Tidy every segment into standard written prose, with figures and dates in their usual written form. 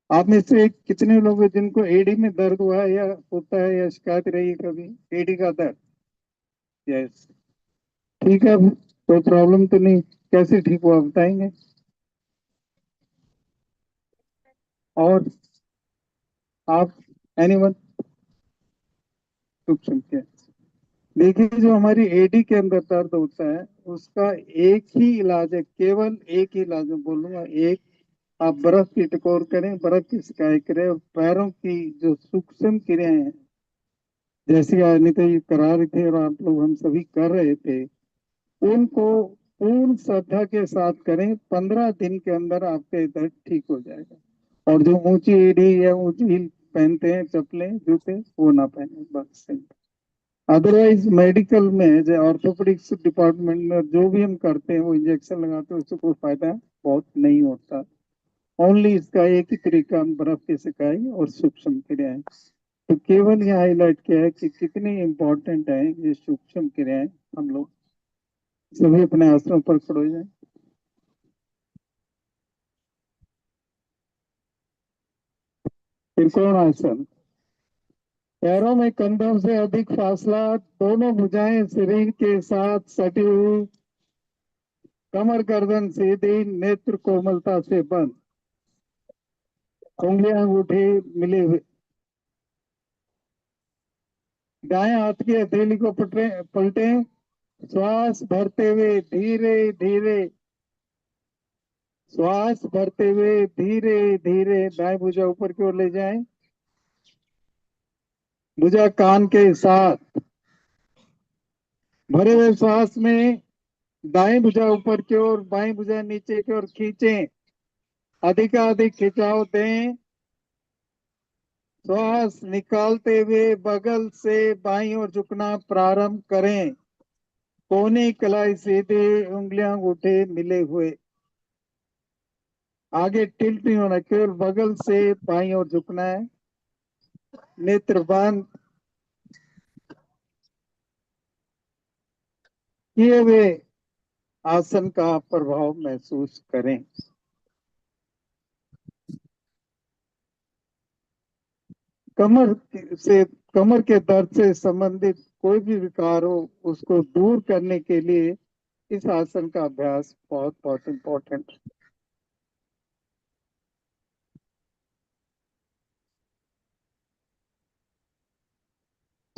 आप में से कितने लोग हैं जिनको एडी में दर्द हुआ है या होता है या शिकायत रही है कभी एडी का दर्द? यस। ठीक है, अब कोई प्रॉब्लम तो नहीं। कैसे ठीक हुआ बताएंगे? और आप, एनीवन? चुप सुनते हैं। देखिए, जो हमारी एडी के अंदर दर्द होता है उसका एक ही इलाज है, केवल एक ही इलाज मैं बोलूंगा, एक। आप बर्फ की टकोर करें, बर्फ की सिकाई करें, और पैरों की जो सूक्ष्म क्रियाएं हैं, जैसे अनिता जी करा रहे थे और आप लोग हम सभी कर रहे थे, उनको पूर्ण श्रद्धा के साथ करें। 15 दिन के अंदर आपका ये दर्द ठीक हो जाएगा। और जो ऊंची एड़ी या ऊंची हील पहनते हैं, चप्पलें जूते, वो ना पहने, बस। अदरवाइज मेडिकल में जो ऑर्थोपेडिक्स डिपार्टमेंट में जो भी हम करते हैं वो इंजेक्शन लगाते हैं, उससे कोई फायदा बहुत नहीं होता। ओनली इसका एक ही तरीका, हम बर्फ की सिकाई और सूक्ष्म क्रियाएं। तो केवल ये हाईलाइट किया है कि कितनी इम्पोर्टेंट है ये सूक्ष्म क्रियाएं। हम लोग सभी अपने आसनों पर खड़े हो जाए। त्रिकोण आसन। पैरों में कंधों से अधिक फासला, दोनों भुजाएं शरीर के साथ सटी हुई, कमर गर्दन सीधी, नेत्र कोमलता से बंद, उंगलियां अंगूठे मिले हुए। दाएं हाथ की हथेली को पलटे, श्वास भरते हुए धीरे धीरे, श्वास भरते हुए धीरे धीरे दाएं भुजा ऊपर की ओर ले जाएं, भुजा कान के साथ। भरे हुए श्वास में दाएं भुजा ऊपर की ओर, बाएं भुजा नीचे की ओर खींचें, अधिकाधिक खिंचाव दें। श्वास निकालते हुए बगल से बाईं ओर झुकना प्रारंभ करें। कोहनी कलाई सीधे, उंगलियां अंगूठे मिले हुए। आगे टिल्ट नहीं होना, केवल बगल से बाईं ओर झुकना है। नेत्र बंद। किए हुए आसन का प्रभाव महसूस करें। कमर से कमर के दर्द से संबंधित कोई भी विकार हो, उसको दूर करने के लिए इस आसन का अभ्यास बहुत बहुत इम्पोर्टेंट।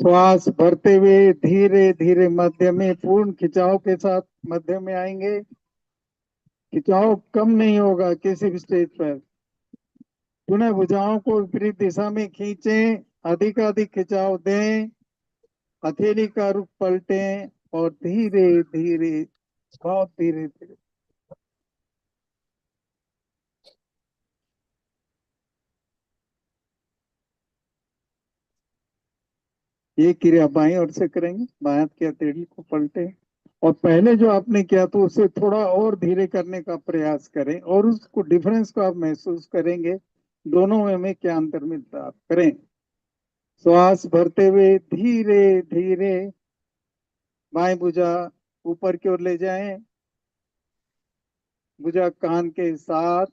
श्वास भरते हुए धीरे धीरे मध्य में, पूर्ण खिंचाव के साथ मध्य में आएंगे। खिंचाव कम नहीं होगा किसी भी स्टेज पर। पुनः भुजाओं को विपरीत दिशा में खींचें, अधिकाधिक खिंचाव दें, हथेली का रुख पलटें, और धीरे धीरे, बहुत धीरे धीरे। ये क्रिया बाएं ओर से करेंगे, बाएं हाथ की हथेली को पलटे, और पहले जो आपने किया तो उसे थोड़ा और धीरे करने का प्रयास करें, और उसको डिफरेंस को आप महसूस करेंगे, दोनों में क्या अंतर मिलता है, आप करें। श्वास भरते हुए धीरे धीरे बाएं भुजा ऊपर की ओर ले जाएं, भुजा कान के साथ,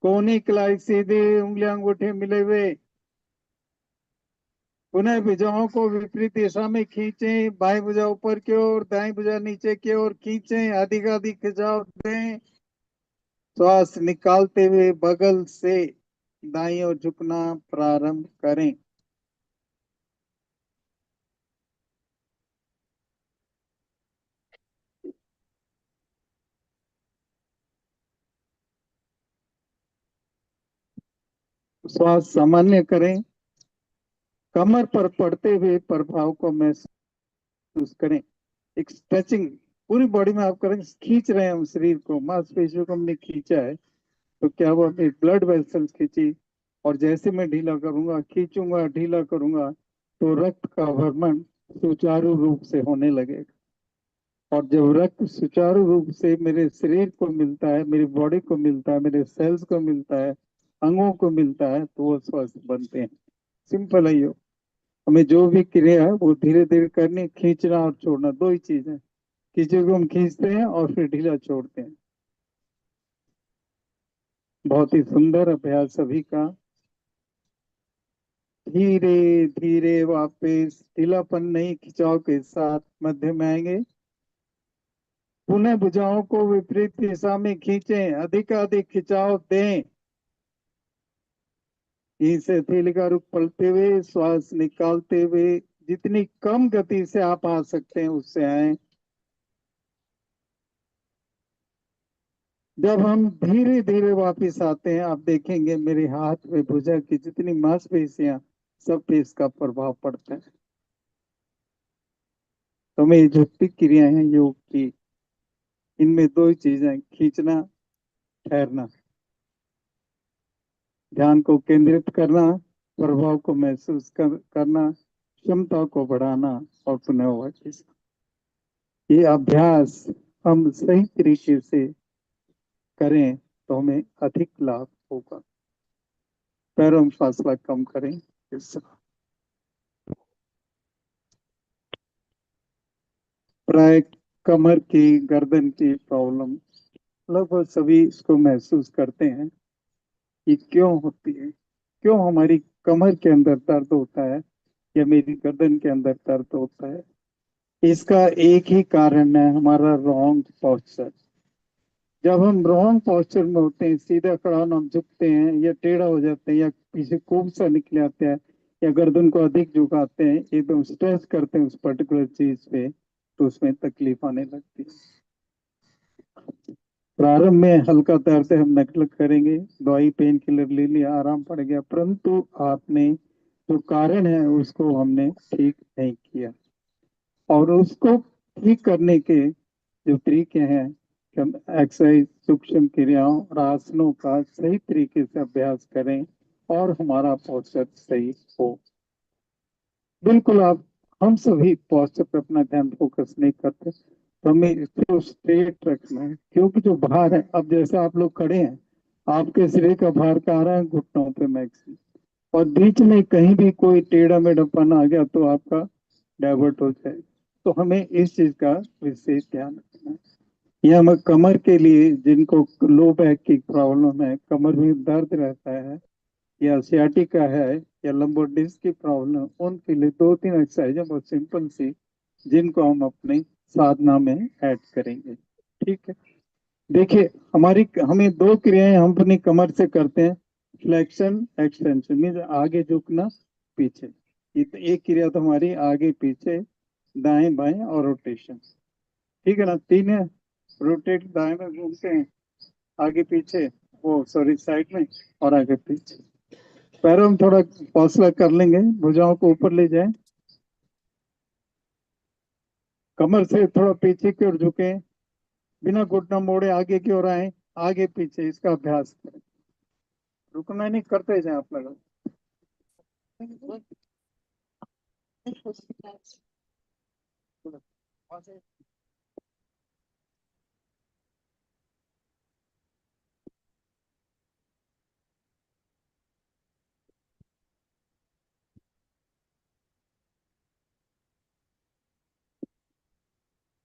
कोहनी कलाई सीधी, उंगलियां अंगूठे मिले हुए। पुनः भुजाओं को विपरीत दिशा में खींचें, बाएं भुजा ऊपर की ओर, दाएं भुजा नीचे की ओर खींचें, अधिकाधिक खिंचाव दें। श्वास निकालते हुए बगल से दाईं ओर झुकना प्रारंभ करें। श्वास सामान्य करें। कमर पर पड़ते हुए प्रभाव को महसूस करें। एक स्ट्रेचिंग पूरी बॉडी में आप करें, खींच रहे हैं हम शरीर को, मांसपेशियों को हमने खींचा है, तो क्या हुआ, अपनी ब्लड वेसल्स खींची, और जैसे मैं ढीला करूंगा, खींचूंगा, ढीला करूंगा, तो रक्त का भ्रमण सुचारू रूप से होने लगेगा। और जब रक्त सुचारू रूप से मेरे शरीर को मिलता है, मेरी बॉडी को मिलता है, मेरे सेल्स को मिलता है, अंगों को मिलता है, तो वो स्वस्थ बनते हैं। सिंपल है ये। हमें जो भी क्रिया है वो धीरे धीरे करनी, खींचना और छोड़ना, दो ही चीज है। किसी को हम खींचते हैं और फिर ढीला छोड़ते हैं। बहुत ही सुंदर अभ्यास सभी का। धीरे धीरे वापस ढीलापन नहीं, खिंचाव के साथ मध्य में आएंगे। पुनः भुजाओं को विपरीत दिशा में खींचें, अधिक खिंचाव दें। यहीं से हथेली का रुख पलटते हुए श्वास निकालते हुए जितनी कम गति से आप आ सकते हैं उससे आए। जब हम धीरे धीरे वापस आते हैं, आप देखेंगे मेरे हाथ में भुजा की जितनी मांसपेशियां, सब पे इसका प्रभाव पड़ता है। तो मैं ये जो क्रियाएं हैं योग की, इनमें दो ही चीजें, खींचना, ठहरना, ध्यान को केंद्रित करना, प्रभाव को महसूस करना, क्षमता को बढ़ाना, और पुनः वापस। ये अभ्यास हम सही तरीके से करें तो हमें अधिक लाभ होगा। पैरों में फासला कम करें। इस प्राय कमर की, गर्दन की प्रॉब्लम लगभग सभी इसको महसूस करते हैं। ये क्यों होती है, क्यों हमारी कमर के अंदर दर्द होता है या मेरी गर्दन के अंदर दर्द होता है? इसका एक ही कारण है, हमारा रॉन्ग पोस्चर। जब हम रॉन्ग पोस्चर में होते हैं, सीधा खड़ा होना, हम झुकते हैं या टेढ़ा हो जाते हैं या पीछे खूब सा निकले आते हैं या गर्दन को अधिक झुकाते हैं, एकदम स्ट्रेस करते हैं उस पर्टिकुलर चीज पे, तो उसमें तकलीफ आने लगती है। प्रारंभ में हल्का दर्द है, हम नेगलेक्ट करेंगे, दवाई पेन किलर ले लिया, आराम पड़ गया, परंतु आपने जो कारण है उसको हमने ठीक नहीं किया। और उसको ठीक करने के जो तरीके हैं कि हम एक्सरसाइज, सूक्ष्म क्रियाओं और आसनों का सही तरीके से अभ्यास करें और हमारा पोस्चर सही हो। बिल्कुल आप, हम सभी पोस्चर पर अपना ध्यान फोकस नहीं करते, तो हमें इसको स्ट्रेट रखना है, क्योंकि जो भार है, अब जैसे आप लोग खड़े हैं, आपके सिरे का भार कहाँ रहा है? घुटनों पे मैक्सिमम। और बीच में कहीं भी कोई टेढ़ा मेढ़ापन आ गया तो आपका डाइवर्ट हो जाए। तो हमें इस चीज का विशेष ध्यान रखना है। ये हम कमर के लिए, जिनको लो बैक की प्रॉब्लम है, कमर में दर्द रहता है, या सियाटिका है, या लंबो डिस्क की प्रॉब्लम, उनके लिए दो तीन एक्सरसाइज है बहुत सिंपल सी, जिनको हम अपनी साधना में ऐड करेंगे। ठीक है, देखिए, हमें दो क्रियाएं हम अपनी कमर से करते हैं। फ्लेक्शन, एक्सटेंशन, मीन आगे झुकना, पीछे। ये तो एक क्रिया तो हमारी आगे पीछे, दाएं बाएं और रोटेशन। ठीक है ना, तीन है। रोटेट, दाएं में घूमते हैं, आगे पीछे, वो सॉरी साइड में, और आगे पीछे। पैरों में थोड़ा हौसला कर लेंगे, भुजाओं को ऊपर ले जाएं, कमर से थोड़ा पीछे की ओर झुके, बिना घुटना मोड़े आगे की ओर आए, आगे पीछे, इसका अभ्यास करें। रुकना नहीं, करते जाए आप लोग।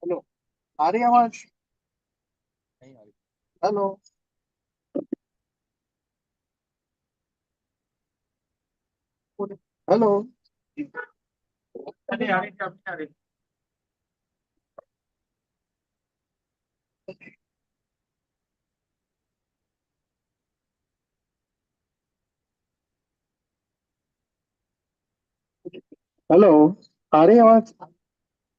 हेलो, आ रही आवाज? नहीं आ रही। Hello, hello. नहीं आ रही, अब नहीं आ रही। हेलो, आ रही आवाज?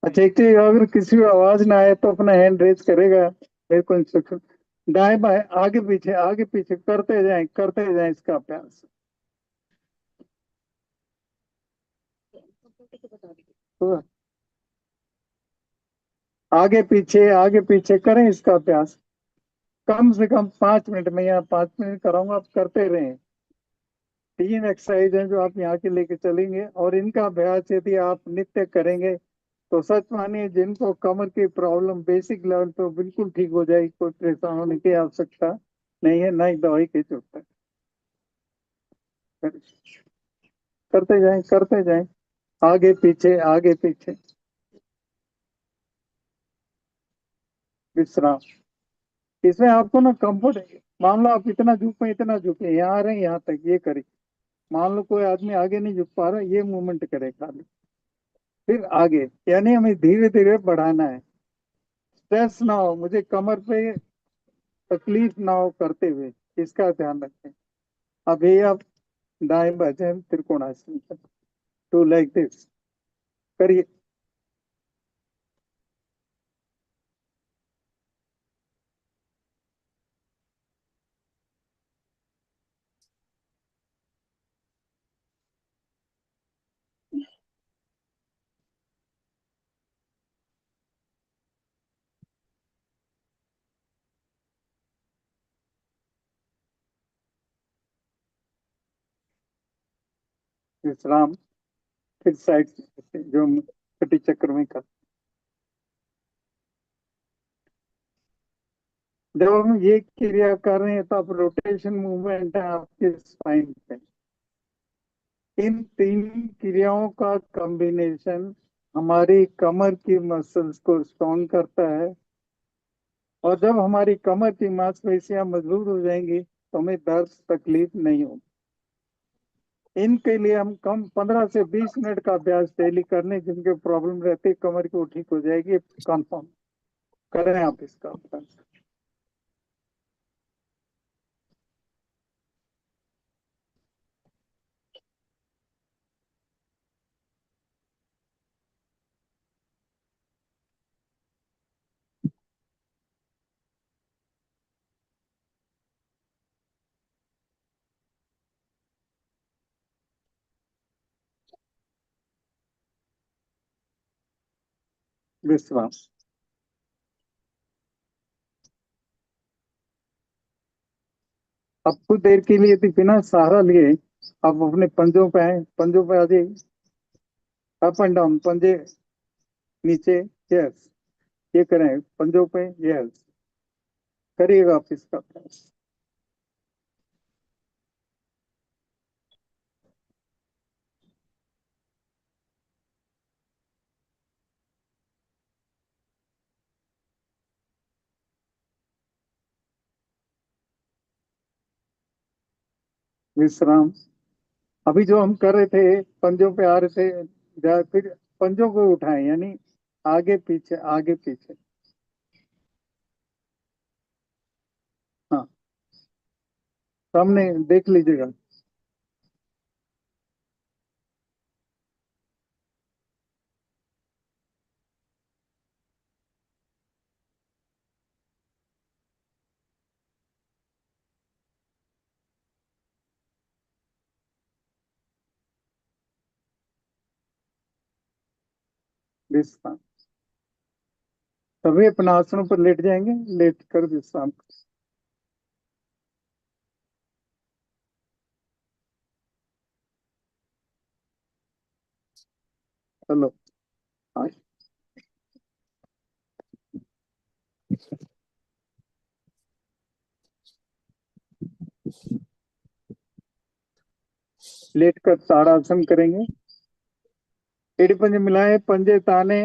अच्छा, एक चीज, अगर किसी को आवाज ना आए तो अपना हैंड रेज करेगा, मेरे को इंस्ट्रक्शन। दाएं बाएं, आगे पीछे करते जाएं इसका अभ्यास। तो आगे पीछे करें इसका अभ्यास। कम से कम 5 मिनट में, या 5 मिनट कराऊंगा, आप करते रहें। तीन एक्सरसाइज हैं जो आप यहाँ के लेके चलेंगे, और इनका अभ्यास यदि आप नित्य करेंगे तो सच मानिए, जिनको कमर की प्रॉब्लम बेसिक लेवल पे, वो बिल्कुल ठीक हो जाएगी, कोई परेशान होने की आवश्यकता नहीं है, ना ही दवाई की जरूरत है। करते जाएं, आगे पीछे, विश्राम। इसमें आपको ना कंफर्ट मान लो आप इतना झुके, यहाँ आ रहे हैं, यहाँ तक ये करें। मान लो कोई आदमी आगे नहीं झुक पा रहा, ये मूवमेंट करे खाली, फिर आगे। यानी हमें धीरे धीरे बढ़ाना है, स्ट्रेस ना हो, मुझे कमर पे तकलीफ ना हो करते हुए, इसका ध्यान रखें। अभी आप दाएं बाएं त्रिकोणासन, टू लाइक दिस करिए। विश्राम, फिर साइड से जो हम कटी चक्र में कर। जब हम ये क्रिया कर रहे हैं तो आप रोटेशन मूवमेंट है आपके स्पाइन पे। इन तीन क्रियाओं का कॉम्बिनेशन हमारी कमर की मसल्स को स्ट्रॉन्ग करता है, और जब हमारी कमर की मांसपेशियां मजबूत हो जाएंगी तो हमें दर्द तकलीफ नहीं होगी। इनके लिए हम कम 15 से 20 मिनट का अभ्यास डेली करने, जिनके प्रॉब्लम रहती है कमर की, वो ठीक हो जाएगी, कंफर्म करें आप इसका अभ्यास। विश्वास। अब कुछ देर के लिए तो बिना सहारा लिए आप अपने पंजों पे आए, पंजों पे आ जाइए, अप एंड डाउन, पंजे नीचे, यस, ये करें पंजों पे, यस, करिएगा आप इसका अभ्यास। विश्राम। अभी जो हम कर रहे थे, पंजों पे आ रहे थे, फिर पंजों को उठाएं, यानी आगे पीछे आगे पीछे। हाँ, सामने देख लीजिएगा। विश्राम। सभी अपने आसनों पर लेट जाएंगे, लेट कर विश्राम। चलो, हाँ, लेट कर ताड़ासन करेंगे। एड़ी पंजे मिलाए, पंजे ताने,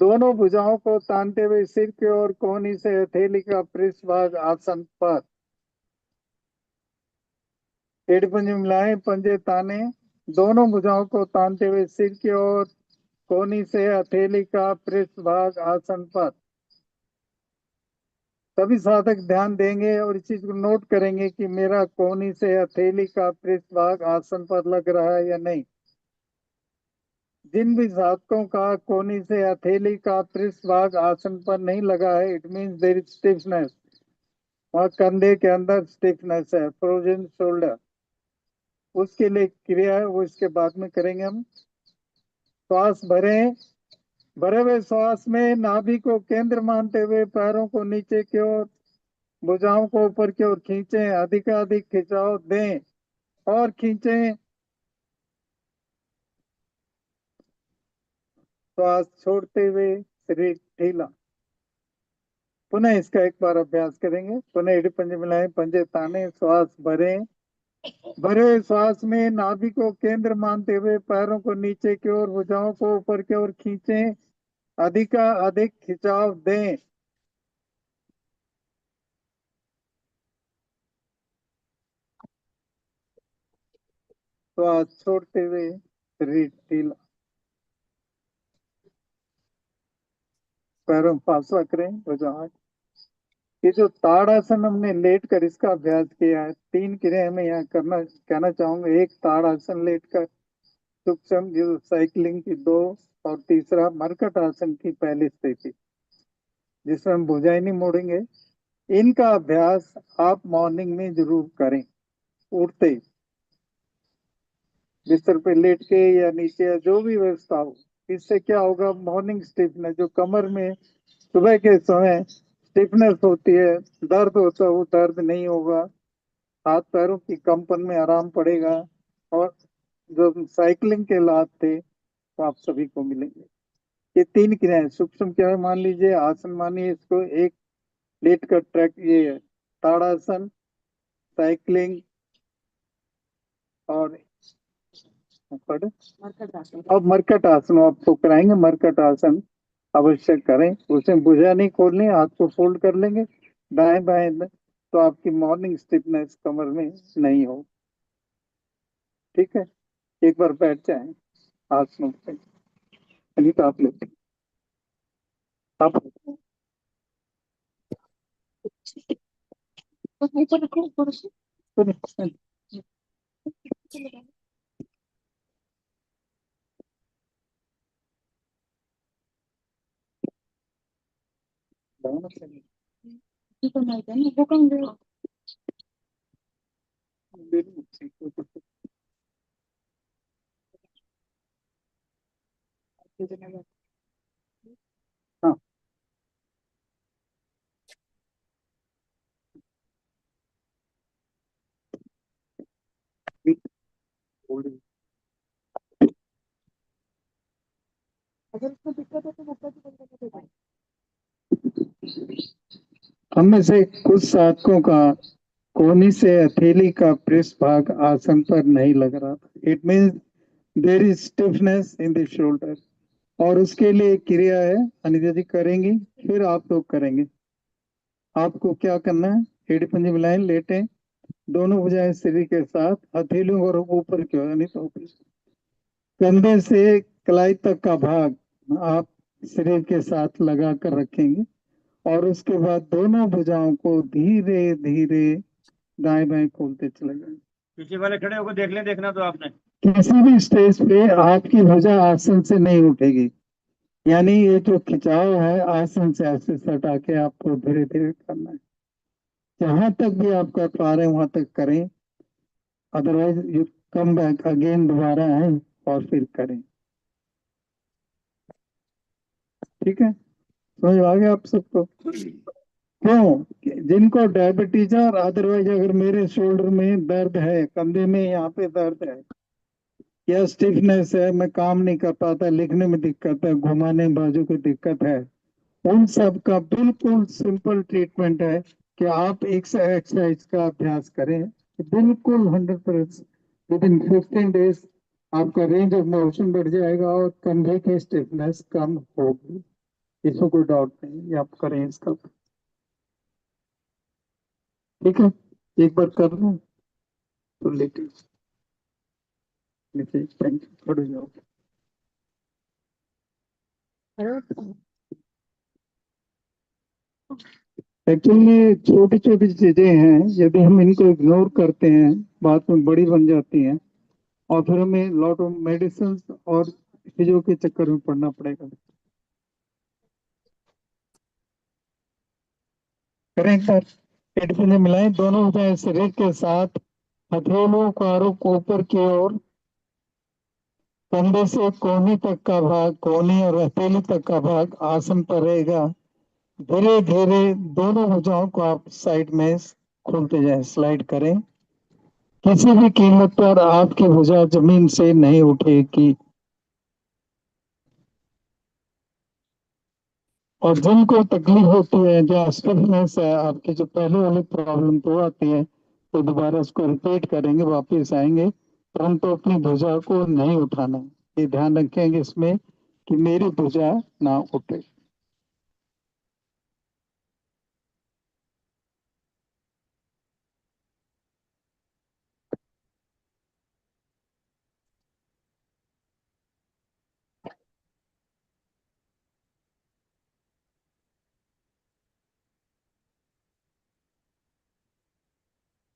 दोनों भुजाओं को तानते हुए सिर की ओर कोहनी से हथेली का पृष्ठभाग आसन पर। एड़ी पंजे मिलाए, पंजे ताने, दोनों भुजाओं को तानते हुए सिर की ओर कोहनी से हथेली का पृष्ठभाग आसन पर। सभी साधक ध्यान देंगे और इस चीज को नोट करेंगे कि मेरा कोहनी से हथेली का पृष्ठभाग आसन पर लग रहा है या नहीं। जिन भी साधकों का कोहनी से हथेली का पृष्ठभाग आसन पर नहीं लगा है, it means there is stiffness, वहाँ कंधे के अंदर स्टिफनेस है, फ्रोजन शोल्डर। उसके लिए क्रिया है, वो इसके बाद में करेंगे हम। श्वास भरें, भरे हुए श्वास में नाभि को केंद्र मानते हुए पैरों को नीचे की ओर, भुजाओं को ऊपर की ओर खींचें, अधिकाधिक खिंचाव दें और खींचें। श्वास छोड़ते हुए शरीर ढीला। पुनः इसका एक बार अभ्यास करेंगे। पुनः एड़ी पंजे मिलाएं, पंजे ताने, श्वास भरें, भरे हुए श्वास में नाभि को केंद्र मानते हुए पैरों को नीचे की ओर, भुजाओं को ऊपर की ओर खींचें, अधिक खिंचाव दें। तो हाथ छोड़ते हुए शरीर ढीला, पैरों में फासला करें, भुजाएं। ये जो ताड़ासन हमने लेट कर इसका अभ्यास किया है, 3 क्रियाएं मैं यहाँ करना कहना चाहूंगा। एक, ताड़ासन लेट कर सूक्ष्म जो साइकिलिंग की 2, और तीसरा मरकट आसन की पहली स्थिति जिसमें हम भुजाएं नहीं मोड़ेंगे। इनका अभ्यास आप मॉर्निंग में जरूर करें, उठते ही, बिस्तर पे लेट के या नीचे या जो भी व्यवस्था हो। इससे क्या होगा, मॉर्निंग स्टिफनेस जो कमर में सुबह के समय स्टिफनेस होती है, दर्द होता है, वो दर्द नहीं होगा। हाथ पैरों की कंपन में आराम पड़ेगा। और जो साइकिलिंग के लाभ थे वो आप सभी को मिलेंगे। ये 3 क्रियाएं सूक्ष्म क्या है मान लीजिए, आसन मानिए इसको। एक, लेट कर ट्रैक, ये ताड़ासन, साइकिलिंग, और अब मरकट आसन आपको कराएंगे। मरकट आसन अवश्य करें, उसमें भुजा नहीं खोलनी, हाथ को फोल्ड कर लेंगे दाएं बाएं तो आपकी मॉर्निंग स्टिफनेस कमर में नहीं हो। ठीक है, एक बार बैठ जाए आसनों पे। अनिता आप लेते आप ऊपर रखो, ऊपर रखो। हाँ, अगर उसको दिक्कत है तो ऊपर की तरफ हम में से कुछ साधकों का कोहनी से हथेली का पृष्ठ भाग आसन पर नहीं लग रहा था। It means there is stiffness in the shoulder. और उसके लिए एक क्रिया है, अनिता जी करेंगी, फिर आप लोग करेंगे। आपको क्या करना है, एड़ी पंजे मिलाएं, लेटें, दोनों भुजाएं शरीर के साथ, हथेलियों और ऊपर की ओर, नहीं तो ऊपर, कंधे से कलाई तक का भाग आप शरीर के साथ लगा कर रखेंगे। और उसके बाद दोनों भुजाओं को धीरे धीरे दाएं बाएं खोलते चले जाएं। पीछे वाले खड़े होकर देख लें, देखना तो आपने। किसी भी स्टेज पे आपकी भुजा आसन से नहीं उठेगी, यानी ये जो खिंचाव है आसन से ऐसे सटा के आपको धीरे धीरे करना है। जहां तक भी आप कर पा रहे हैं वहां तक करें, otherwise you come back again, दोबारा आए और फिर करें। ठीक है, समझ आ गया आप सबको? क्यों, जिनको डायबिटीज है और अदरवाइज अगर मेरे शोल्डर में दर्द है, कंधे में यहाँ पे दर्द है, या स्टिफनेस है, मैं काम नहीं कर पाता, लिखने में दिक्कत है, घुमाने बाजू की दिक्कत है, उन सब का बिल्कुल सिंपल ट्रीटमेंट है कि आप एक एक्सरसाइज का अभ्यास करें। बिल्कुल 100% विद इन 15 डेज आपका रेंज ऑफ मोशन बढ़ जाएगा और कंधे की स्टिफनेस कम होगी। इसमें कोई डाउट नहीं, ये आप करें इसका। ठीक है, एक बार कर लो तो लेटे नीचे खड़े हो जाओ। एक्चुअली छोटी छोटी चीजें हैं, यदि हम इनको इग्नोर करते हैं बाद में बड़ी बन जाती हैं, और फिर हमें लॉट ऑफ मेडिसिन और चीजों के चक्कर में पड़ना पड़ेगा। करें एक बार, पेट पे मिलाएं, दोनों भुजाएं शरीर के साथ, हथेलियों को आरों को ऊपर की ओर, कंधे से कोहनी तक का भाग, कोहनी और हथेली तक का भाग आसन पर रहेगा। धीरे धीरे दोनों भुजाओं को आप साइड में खोलते जाएं, स्लाइड करें। किसी भी कीमत पर आपकी भुजा जमीन से नहीं उठेगी। और जिनको तकलीफ होती है, जो स्टिफनेस है, आपकी जो पहले वाली प्रॉब्लम तो आती है, तो दोबारा उसको रिपीट करेंगे, वापस आएंगे, परंतु अपनी भुजा को नहीं उठाना। ये ध्यान रखेंगे इसमें कि मेरी भुजा ना उठे।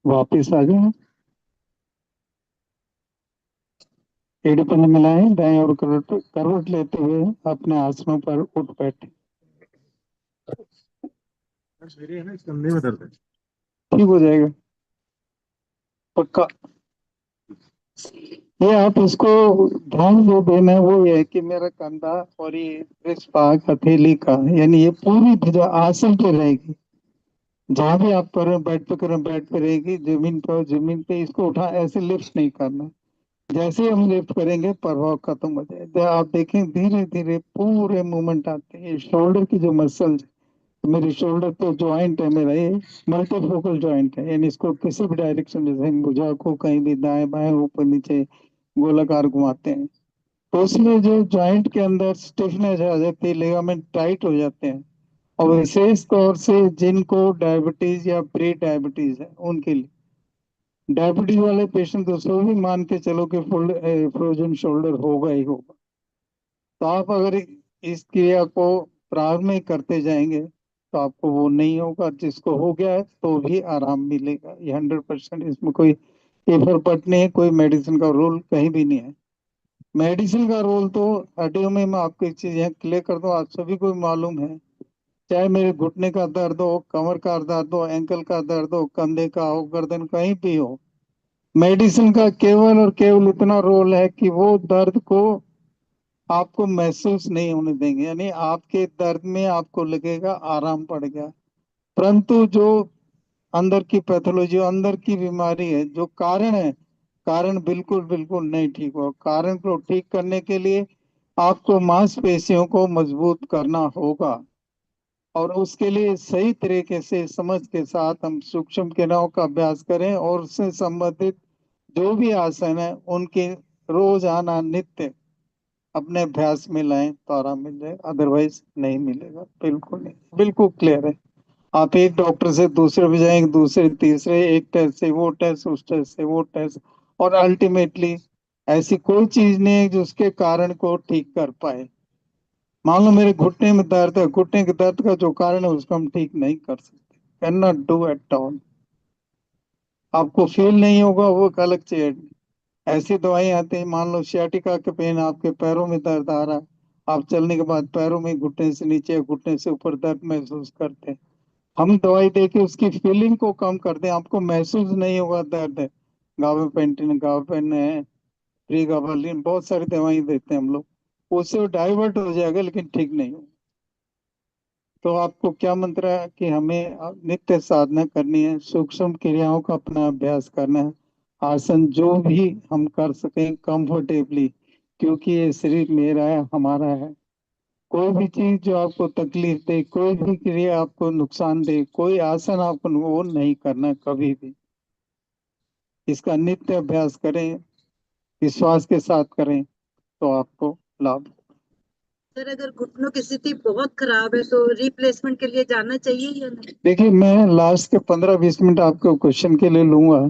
वापिस आ जाए। एड़पन मिलाएं, दाएं और करवट करवट लेते हुए अपने आसनों पर उठ बैठे। मेरी है ना, इस कंधे में दर्द है। ठीक हो जाएगा पक्का। ये आप इसको ध्यान जो देना है वो ये है कि मेरा कंधा और ये wrist पाक हथेली का, यानी ये पूरी जो आसन पे रहेगी। जहां भी आप कर रहे हो, बेड पे कर रहे हो बेड पे रहेगी, जमीन पर जमीन पे। इसको उठा ऐसे लिफ्ट नहीं करना। जैसे ही हम लिफ्ट करेंगे प्रभाव खत्म हो जाए। आप देखें धीरे धीरे पूरे मूवमेंट आते हैं। शोल्डर की जो मसल, मेरे शोल्डर पे ज्वाइंट है मेरा, ये मल्टीफोकल ज्वाइंट है। यानी इसको किसी भी डायरेक्शन में, जैसे भुजा को कहीं भी दाएं बाएं ऊपर नीचे गोलाकार घुमाते हैं, तो उसमें जो ज्वाइंट के अंदर स्टिफनेस आ जाती है, लिगामेंट टाइट हो जाते हैं। और विशेष तौर से जिनको डायबिटीज या प्री डायबिटीज है उनके लिए, डायबिटीज वाले पेशेंट दोस्तों भी मान के चलो कि फुल फ्रोजन शोल्डर होगा ही होगा। तो आप अगर इस क्रिया को प्रारंभ में करते जाएंगे तो आपको वो नहीं होगा। जिसको हो गया है तो भी आराम मिलेगा, ये 100%। इसमें कोई एफर पट नहीं है, कोई मेडिसिन का रोल कहीं भी नहीं है। मेडिसिन का रोल तो हड्डियों में, मैं आपको एक चीज यहाँ क्लियर कर दूं, आप सभी को मालूम है। चाहे मेरे घुटने का दर्द हो, कमर का दर्द हो, एंकल का दर्द हो, कंधे का हो, गर्दन कहीं भी हो, मेडिसिन का केवल और केवल इतना रोल है कि वो दर्द को आपको महसूस नहीं होने देंगे। यानी आपके दर्द में आपको लगेगा आराम पड़ गया। परंतु जो अंदर की पैथोलॉजी, अंदर की बीमारी है, जो कारण है, कारण बिल्कुल बिल्कुल नहीं ठीक हो। कारण को ठीक करने के लिए आपको मांसपेशियों को मजबूत करना होगा। और उसके लिए सही तरीके से समझ के साथ हम सूक्ष्म क्रियाओं का अभ्यास करें, और उससे संबंधित जो भी आसन है उनके रोजाना नित्य अपने अभ्यास में लाएं तो आराम मिल जाएगा, अदरवाइज नहीं मिलेगा। बिल्कुल नहीं, बिल्कुल क्लियर है। आप एक डॉक्टर से दूसरे पे जाएंगे, दूसरे तीसरे, एक टेस्ट से वो टेस्ट, उस टेस्ट से वो टेस्ट, और अल्टीमेटली ऐसी कोई चीज नहीं है जो उसके कारण को ठीक कर पाए। मान लो मेरे घुटने में दर्द है, घुटने के दर्द का जो कारण है उसको हम ठीक नहीं कर सकते, can not do at all. आपको फील नहीं होगा वो एक अलग चीज। ऐसी दवाई आती है, मान लो सियाटिका के पेन, आपके पैरों में दर्द आ रहा है, आप चलने के बाद पैरों में घुटने से नीचे घुटने से ऊपर दर्द महसूस करते हैं। हम दवाई देके उसकी फीलिंग को कम कर दें, आपको महसूस नहीं होगा दर्द है। गाबापेंटिन, गाबापेन है, प्री गाबालिन, बहुत सारी दवाई देते हैं हम लोग, उससे वो डाइवर्ट हो जाएगा लेकिन ठीक नहीं हो। तो आपको क्या मंत्र है कि हमें नित्य साधना करनी है, सूक्ष्म क्रियाओं का अपना अभ्यास करना है। आसन जो भी हम कर सकें कंफर्टेबली, क्योंकि ये शरीर मेरा है, हमारा है। कोई भी चीज जो आपको तकलीफ दे, कोई भी क्रिया आपको नुकसान दे, कोई आसन आपको वो नहीं करना कभी भी। इसका नित्य अभ्यास करें, विश्वास के साथ करें तो आपको लाभ। सर अगर घुटनों की स्थिति बहुत खराब है तो रिप्लेसमेंट के लिए जाना चाहिए या नहीं? देखिए, मैं लास्ट के 15-20 मिनट आपको क्वेश्चन के लिए लूंगा,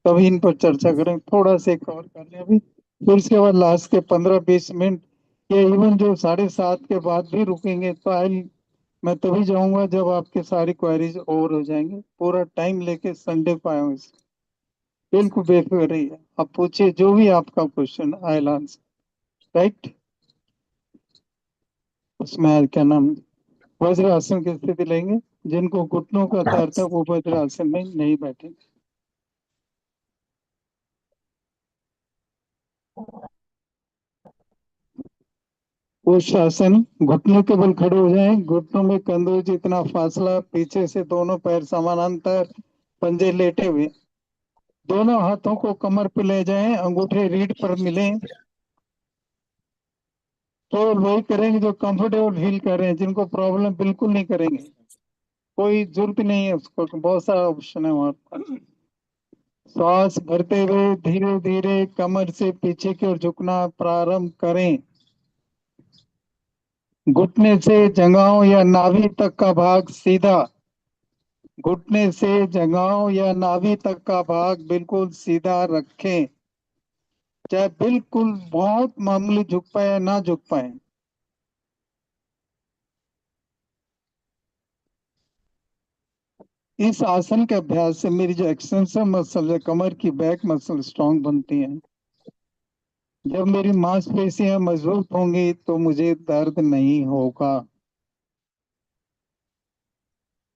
तभी इन पर चर्चा करें। थोड़ा से कवर कर लें अभी, फिर उसके बाद लास्ट के 15-20 मिनट, या इवन जो 7:30 के बाद भी रुकेंगे तो आई, मैं तभी जाऊंगा जब आपके सारी क्वेरीज ओवर हो जाएंगे। पूरा टाइम लेके संडे को आया हूँ बिल्कुल बेफिक्र रहिए, आप पूछिए जो भी आपका क्वेश्चन, आई आंसर। राइट। उसमें क्या नाम, वज्रासन की स्थिति लेंगे। जिनको घुटनों का दर्द है वो वज्रासन में नहीं बैठेंगे। वो शासन, घुटनों के बल खड़े हो जाएं, घुटनों में कंधों जितना फासला, पीछे से दोनों पैर समानांतर, पंजे लेटे हुए, दोनों हाथों को कमर पे ले जाएं, अंगूठे रीढ़ पर मिले। तो वही करेंगे जो कंफर्टेबल फील कर रहे हैं, जिनको प्रॉब्लम बिल्कुल नहीं करेंगे। कोई जरूरत नहीं है उसको, बहुत सारा ऑप्शन है वहां पर। श्वास भरते हुए धीरे धीरे कमर से पीछे की ओर झुकना प्रारंभ करें। घुटने से जंघाओं या नाभि तक का भाग सीधा, घुटने से जंघाओं या नाभि तक का भाग बिल्कुल सीधा रखें। चाहे बिल्कुल बहुत मामूली झुक पाए या ना झुक पाए। इस आसन के अभ्यास से मेरी जो एक्सटेंसर मसल है, कमर की बैक मसल स्ट्रांग बनती है। जब मेरी मांसपेशियां मजबूत होंगी तो मुझे दर्द नहीं होगा।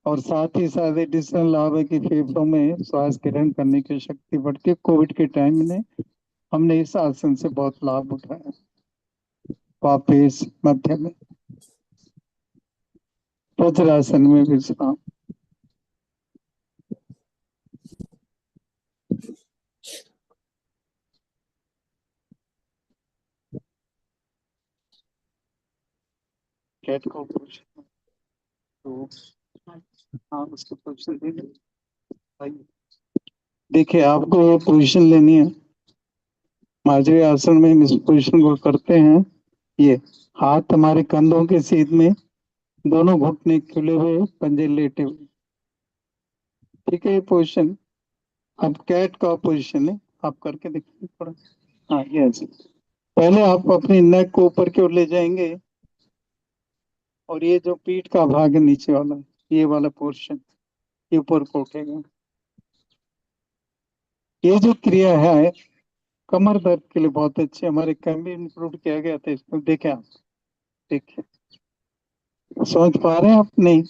और साथ ही साथ एडिशनल लाभ है कि फेफड़ों में श्वास ग्रहण करने की शक्ति बढ़ती है। कोविड के टाइम में हमने इस आसन से बहुत लाभ उठाया। वापिस मध्य में वज्रासन में विश्राम। कैट को क्वेश्चन तो हाँ उसको क्वेश्चन दे दो भाई। देखिए आपको ये पोजीशन लेनी है। मार्जरी आसन में हम इस पोजीशन को करते हैं। ये हाथ हमारे कंधों के सीध में, दोनों घुटने खुले हुए, पंजे लेटे हुए। ठीक है ये पोजीशन। अब कैट का पोजीशन है, आप करके देखिए थोड़ा। हाँ यस। पहले आप अपनी नेक को ऊपर की ओर ले जाएंगे और ये जो पीठ का भाग है नीचे वाला, ये वाला पोर्शन ये ऊपर को उठेगा। ये जो क्रिया है कमर दर्द के लिए बहुत अच्छी है। हमारे कैंप में इंक्लूड किया गया था इसमें। देखें आप, देखिए समझ पा रहे हैं आप? नहीं,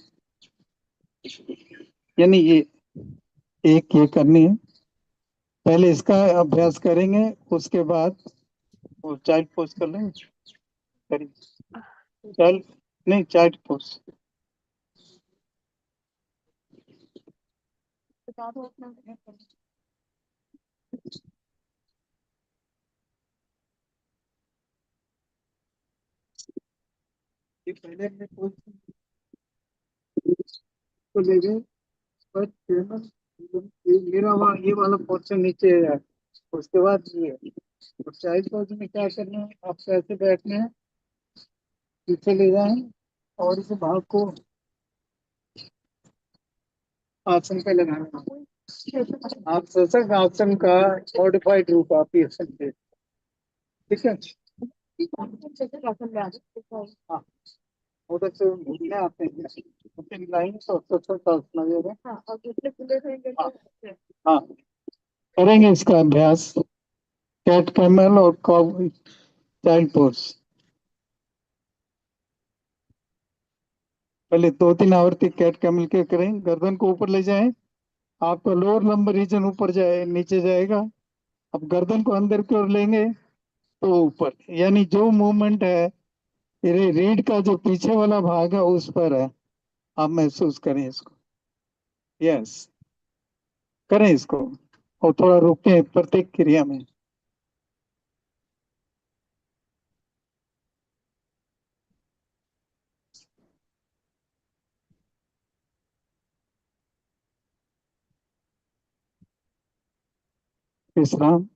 यानी ये एक ये करनी है। पहले इसका अभ्यास करेंगे, उसके बाद वो चाइल्ड पोज कर लेंगे। करिए चाइल्ड, नहीं चाइल्ड पोज। ये पहले हमने पोज को ले गए, बस केवल ये ये वाला पोर्शन नीचे है। उसके बाद ये और चाइल्ड पोज में क्या करना है, आपको ऐसे बैठना है, पीछे ले जाएं और इस भाग को आसन पे लगाना है। आप शशक आसन का मॉडिफाइड रूप आप ये सकते हैं। ठीक है। हाँ उधर से घूमने आते हैं, अपनी लाइन से शशक आसन लगेगा। हाँ हाँ, करेंगे इसका अभ्यास। कैट कैमल और चाइल्ड पोज। पहले 2-3 आवर्ती कैट कैमल के करें। गर्दन को ऊपर ले जाएं, आपका लोअर लंबर रीजन ऊपर जाए नीचे जाएगा। अब गर्दन को अंदर की ओर लेंगे तो ऊपर, यानी जो मूवमेंट है ये रीढ़ का जो पीछे वाला भाग है उस पर है। आप महसूस करें इसको। यस, करें इसको और थोड़ा रुकें प्रत्येक क्रिया में। विश्राम।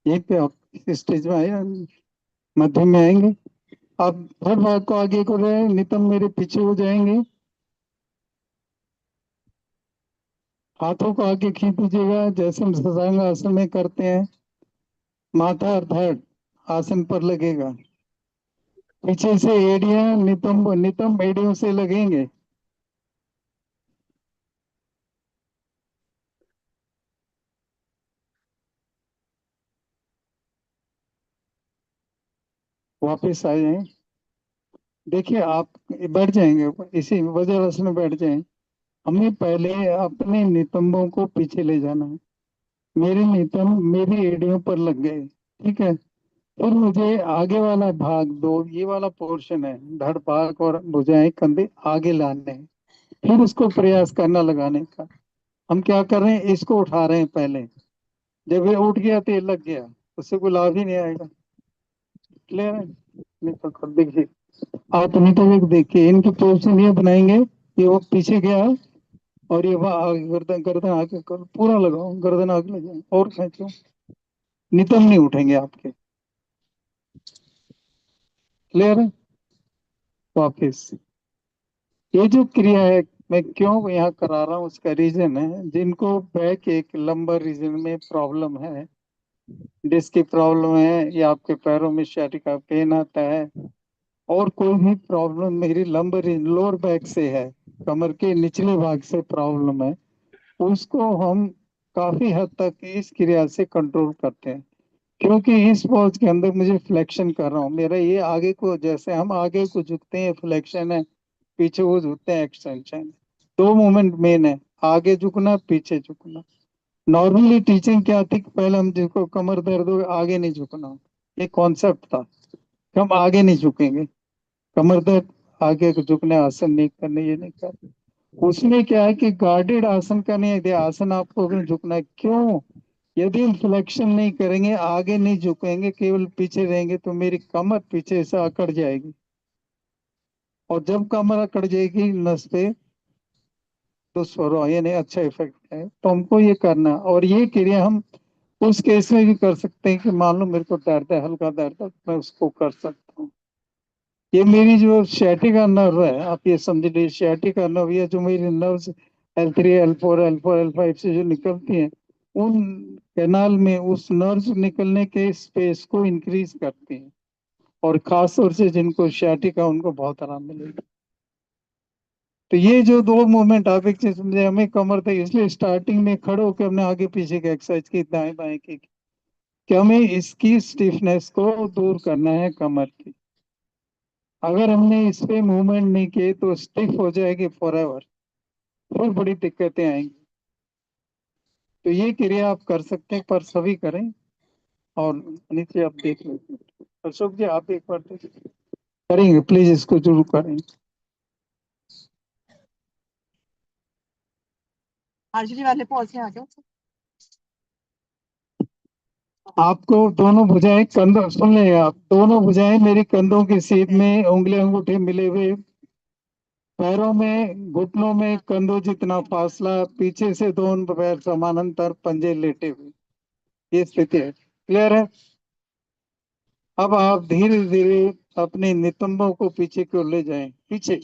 यहीं पे आप इस स्टेज में आए, मध्य में आएंगे। आप हर भाग को आगे को रहे, नितंब मेरे पीछे हो जाएंगे। हाथों को आगे खींच दीजिएगा जैसे हम शशांक आसन में करते हैं। माथा अर्थात आसन पर लगेगा। पीछे से एड़ियां नितंब नितंब एड़ियों से लगेंगे। वापस आ जाएं। देखिए आप बैठ जाएंगे, इसी वज्रासन में बैठ जाएं। हमें पहले अपने नितंबों को पीछे ले जाना है। मेरे नितंब मेरी एड़ियों पर लग गए। ठीक है। फिर मुझे आगे वाला भाग, दो ये वाला पोर्शन है, धड़ भाग और भुजाएं कंधे आगे लाने हैं। फिर उसको प्रयास करना लगाने का। हम क्या कर रहे हैं, इसको उठा रहे हैं पहले। जब ये उठ गया तो ये लग गया, उससे कोई लाभ ही नहीं आएगा। क्लियर है? नहीं तो खुद देखिए, आप नहीं तो एक देखिए इनकी पोजीशन ये बनाएंगे। ये वो पीछे गया और ये वहाँ आगे, गर्दन गर्दन आगे कर, पूरा लगाओ, गर्दन आगे लगाओ और खींचो। नितंब नहीं उठेंगे आपके। क्लियर है? वापिस ये जो क्रिया है मैं क्यों यहाँ करा रहा हूँ, उसका रीजन है जिनको बैक एक लंबर रीजन में प्रॉब्लम है, डिस्क की प्रॉब्लम है, या आपके पैरों में sciatica पेन आता है, और कोई भी प्रॉब्लम मेरी लंबर लोअर बैक से है, कमर के निचले भाग से प्रॉब्लम है, उसको हम काफी हद तक इस क्रिया से कंट्रोल करते हैं। क्योंकि इस पोज के अंदर मुझे फ्लेक्शन कर रहा हूँ, मेरा ये आगे को, जैसे हम आगे को झुकते हैं फ्लेक्शन है, पीछे को झुकते हैं एक्सटेंशन। दो मूवमेंट मेन है, आगे झुकना पीछे झुकना। नॉर्मली टीचिंग क्या थी कि पहले हम जिसको कमर दर्द हो आगे नहीं झुकना, ये कॉन्सेप्ट था कि हम आगे नहीं झुकेंगे, कमर दर्द आगे को झुकने, आसन नहीं करने, ये नहीं करने। उसमें क्या है कि गार्डेड आसन का नहीं है, आसन आपको अगर झुकना है। क्यों? यदि हम फ्लेक्शन नहीं करेंगे, आगे नहीं झुकेंगे, केवल पीछे रहेंगे, तो मेरी कमर पीछे से अकड़ जाएगी, और जब कमर अकड़ जाएगी नस पे, तो स्वरो यानी अच्छा इफेक्ट है। तो हमको ये करना है, और ये क्रिया हम उस केस में भी कर सकते हैं कि मान लो मेरे को दर्द है, हल्का दर्द है, मैं उसको कर सकता हूँ। ये मेरी जो sciatica नर्व है, आप ये समझ लीजिए sciatica नर्व, ये जो मेरी nerves L3 L4 L4 L5 से जो निकलती हैं, उन कैनाल में उस नर्व्स निकलने के स्पेस को इंक्रीज करती हैं, और खास तौर से जिनको sciatica उनको बहुत आराम मिलेगा। तो ये जो दो मूवमेंट आप एक चीज समझे, हमें कमर तक, इसलिए स्टार्टिंग में खड़े होकर हमने आगे पीछे की एक्सरसाइज की, दाएं बाएं की, कि हमें इसकी स्टिफनेस को दूर करना है कमर की। अगर हमने इस पे मूवमेंट नहीं किए तो स्टिफ हो जाएगी फॉर एवर, फिर बड़ी दिक्कतें आएंगी। तो ये क्रिया आप कर सकते हैं, पर सभी करें। और नीचे आप देख लेते हैं, अशोक जी आप एक बार करेंगे प्लीज, इसको जरूर करें। आरजेडी वाले पॉज में आ जाओ। आपको दोनों भुजाएं कंधों, सुन ले आप, दोनों भुजाएं मेरी कंधों की सीध में, उंगली अंगूठे मिले हुए, पैरों में, घुटनों में कंधों जितना फासला, पीछे से दोनों पैर समानांतर, पंजे लेटे हुए, ये स्थिति है। क्लियर है? अब आप धीरे धीरे अपने नितंबों को पीछे की ओर ले जाएं, पीछे,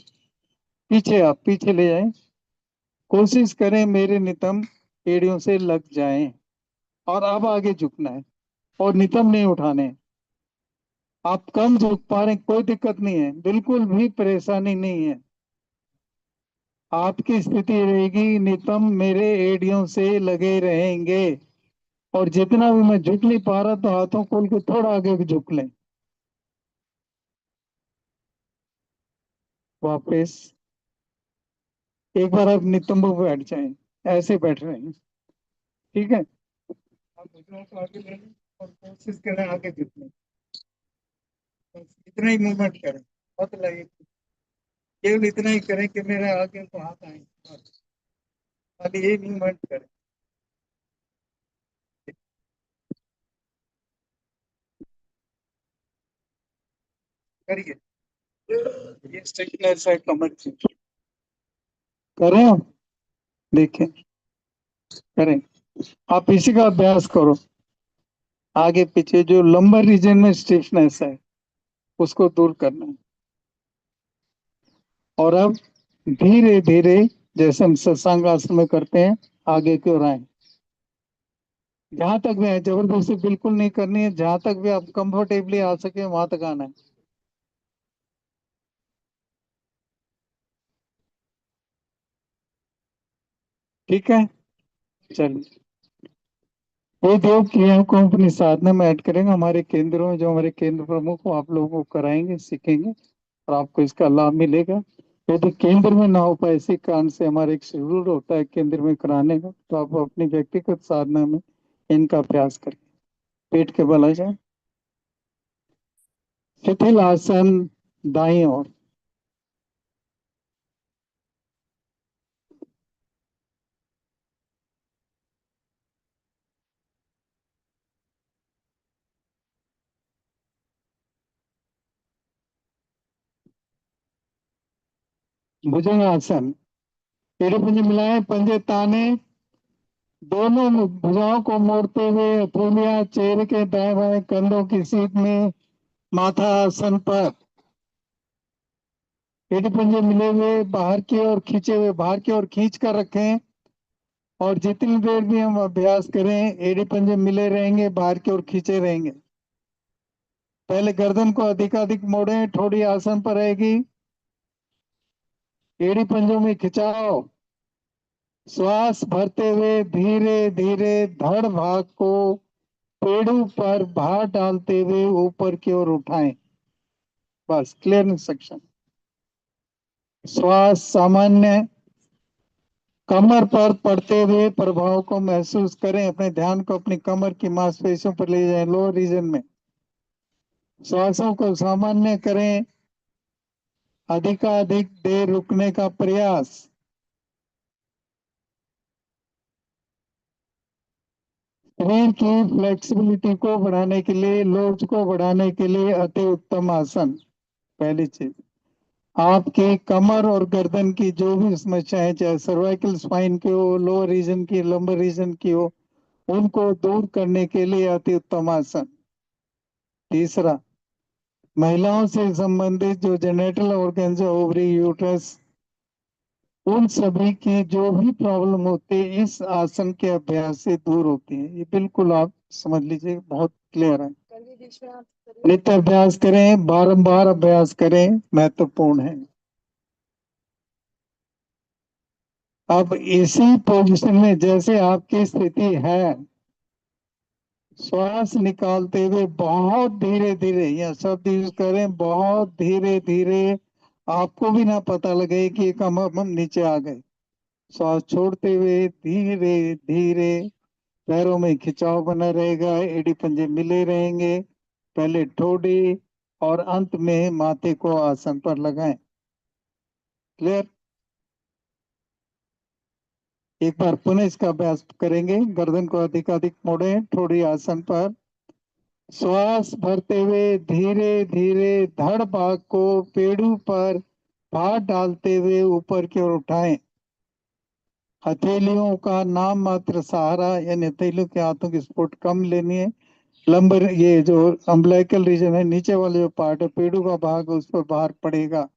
पीछे आप पीछे ले जाएं। कोशिश करें मेरे नितंब एड़ियों से लग जाएं, और अब आगे झुकना है, और नितंब नहीं उठाने हैं। आप कम झुक पा रहे हैं, कोई दिक्कत नहीं है, बिल्कुल भी परेशानी नहीं है। आपकी स्थिति रहेगी, नितंब मेरे एड़ियों से लगे रहेंगे, और जितना भी मैं झुक नहीं पा रहा, तो हाथों खोल के थोड़ा आगे झुक लें। वापस एक बार आप नितंबों पे बैठ जाएं, ऐसे बैठ रहे हैं, ठीक है? आप घुटनों को आगे ले लें, और कोशिश करें आगे झुकने, बस इतना ही मूवमेंट करें, बहुत लगे, केवल इतना ही करें कि मेरे आगे को हाथ आए, बस खाली यही मूवमेंट करें। करिए, ये स्ट्रेटनर है कमर की, करें आप, देखें, करें, आप इसी का अभ्यास करो। आगे पीछे जो लंबर रीजन में स्टिफनेस है, उसको दूर करना है। और अब धीरे धीरे, जैसे हम सत्संग आसन में करते हैं, आगे की ओर आए। जहां तक भी है, जबरदस्ती बिल्कुल नहीं करनी है, जहां तक भी आप कंफर्टेबली आ सके वहां तक आना है। ठीक है, चलिए। ये दो क्रियाओं को हम अपनी साधना में ऐड करेंगे, हमारे केंद्रों में, जो हमारे केंद्र प्रमुख हो, आप लोगों को कराएंगे, सीखेंगे, और आपको इसका लाभ मिलेगा। यदि केंद्र में ना हो पाए, इसी कारण से हमारा एक शेड्यूल होता है केंद्र में कराने का, तो आप अपनी व्यक्तिगत साधना में इनका अभ्यास करें। पेट के बल आ जाए, शिथिल आसन, दाई ओर, भुजंग आसन, एड़ी पंजे मिलाए, पंजे ताने, दोनों भुजाओं को मोड़ते हुए, हथेलियां चेहरे के दाएं बाएं कंधों की सीध में, माथा आसन पर, एड़ी पंजे मिले हुए, बाहर की ओर खींचे हुए, बाहर की ओर खींच कर रखें। और जितनी देर भी हम अभ्यास करें, एड़ी पंजे मिले रहेंगे, बाहर की ओर खींचे रहेंगे। पहले गर्दन को अधिकाधिक मोड़ें, थोड़ी आसन पर रहेगी, एड़ी पंजों में खिंचाओ, श्वास भरते हुए धीरे धीरे धड़ भाग को पेड़ों पर भार डालते हुए ऊपर की ओर उठाएं। बस क्लियर इंस्ट्रक्शन। श्वास सामान्य, कमर पर पड़ते हुए प्रभाव को महसूस करें। अपने ध्यान को अपनी कमर की मांसपेशियों पर ले जाएं, लोअर रीजन में। श्वासों को सामान्य करें, अधिकाधिक देर रुकने का प्रयास। शरीर की फ्लेक्सिबिलिटी को बढ़ाने के लिए, लोच को बढ़ाने के लिए अति उत्तम आसन। पहली चीज, आपकी कमर और गर्दन की जो भी समस्याएं, चाहे सर्वाइकल स्पाइन की हो, लोअर रीजन की, लंबर रीजन की हो, उनको दूर करने के लिए अति उत्तम आसन। तीसरा, महिलाओं से संबंधित जो जेनेटल ऑर्गन्स है, ओवरी, यूट्रस, उन सभी की जो भी प्रॉब्लम होती है इस आसन के अभ्यास से दूर होती है। ये बिल्कुल आप समझ लीजिए, बहुत क्लियर है। नित्य अभ्यास करें, बारंबार अभ्यास करें, महत्वपूर्ण है। अब इसी पोजीशन में जैसे आपकी स्थिति है, श्वास निकालते हुए बहुत धीरे धीरे, या शब्द यूज करें, बहुत धीरे धीरे, आपको भी ना पता लगे कि हम नीचे आ गए। श्वास छोड़ते हुए धीरे धीरे, पैरों में खिंचाव बना रहेगा, एड़ी पंजे मिले रहेंगे, पहले ठोड़ी और अंत में माथे को आसन पर लगाएं। क्लियर? एक बार पुनः इसका अभ्यास करेंगे। गर्दन को अधिक अधिक मोड़ें, ठोड़ी आसन पर। श्वास भरते हुए धीरे धीरे धड़ भाग को पेड़ों पर भार डालते हुए ऊपर की ओर उठाएं। हथेलियों का नाम मात्र सहारा, यानी हथेलियों के हाथों की सपोर्ट कम लेनी है। लंबर, ये जो अम्बलाइकल रीजन है, नीचे वाले जो पार्ट है, पेड़ों का भाग, उस पर भार पड़ेगा।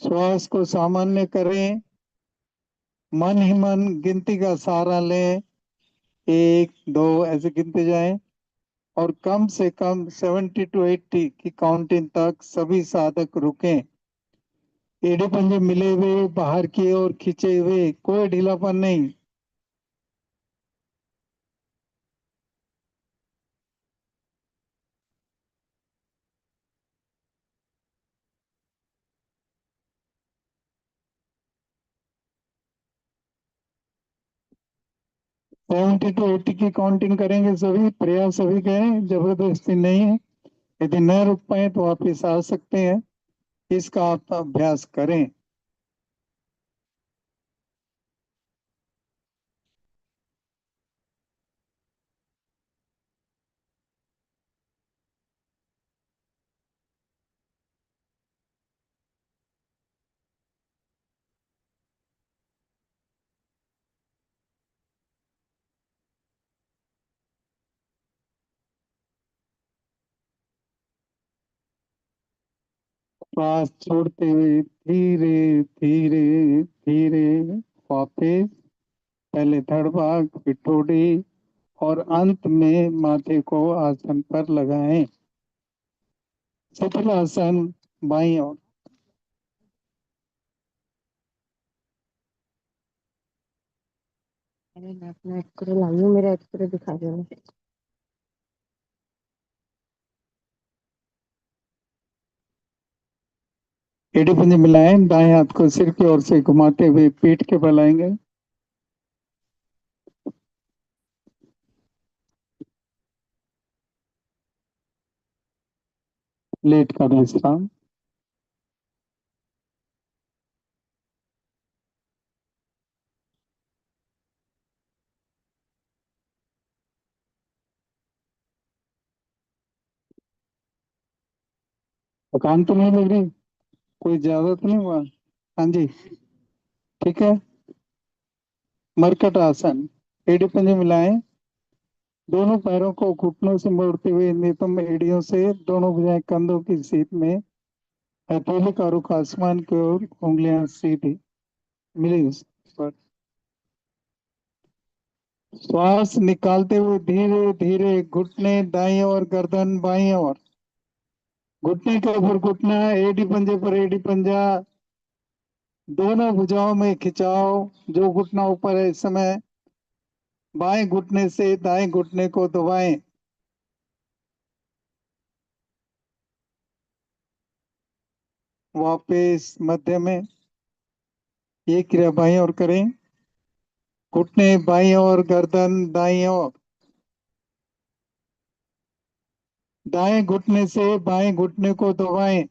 श्वास को सामान्य करें, मन ही मन गिनती का सहारा लें, 1 2 ऐसे गिनते जाएं, और कम से कम 70 to 80 की काउंटिंग तक सभी साधक रुकें। एड़े पंजे मिले हुए, बाहर की ओर खींचे हुए, कोई ढीलापन नहीं। 70 to 80 की काउंटिंग करेंगे सभी, प्रयास सभी करें, जबरदस्ती नहीं है। यदि न रुक पाए तो वापिस आ सकते हैं। इसका आप अभ्यास करें। श्वास छोड़ते हुए धीरे धीरे धीरे वापिस, पहले धड़ भाग, फिर ठोड़ी, और अंत में माथे को आसन पर लगाएं। सफल आसन, बाई और। अरे मैं अपना एक्सरे लाई हूँ, मेरा एक्सरे दिखा देना। एड़ी पंजे मिलाएं, दाएं हाथ को सिर की ओर से घुमाते हुए पीठ के बल आएंगे। लेट का विश्राम। थकान तो नहीं लग रही? कोई ज्यादा तो नहीं हुआ? हाँ जी, ठीक है। मरकट आसन, एड़ी पंजे मिलाएं, दोनों पैरों को घुटनों से मोड़ते हुए नितंब एड़ियों से दोनों भुजाएं कंधों की सीध में, हथेली का रुख आसमान की ओर, उंगलियां सीधी मिली उस पर। श्वास निकालते हुए धीरे धीरे घुटने दाईं और गर्दन बाईं और, घुटने के ऊपर घुटना, एडी पंजे पर एडी पंजा, दोनों भुजाओं में खिंचाव, जो घुटना ऊपर है इस समय बाएं घुटने से दाएं घुटने को दबाएं। वापस मध्य में। ये क्रिया बाईं ओर करें। घुटने बाईं ओर, गर्दन दाईं ओर। दाएं घुटने से बाएं घुटने को दबाएं।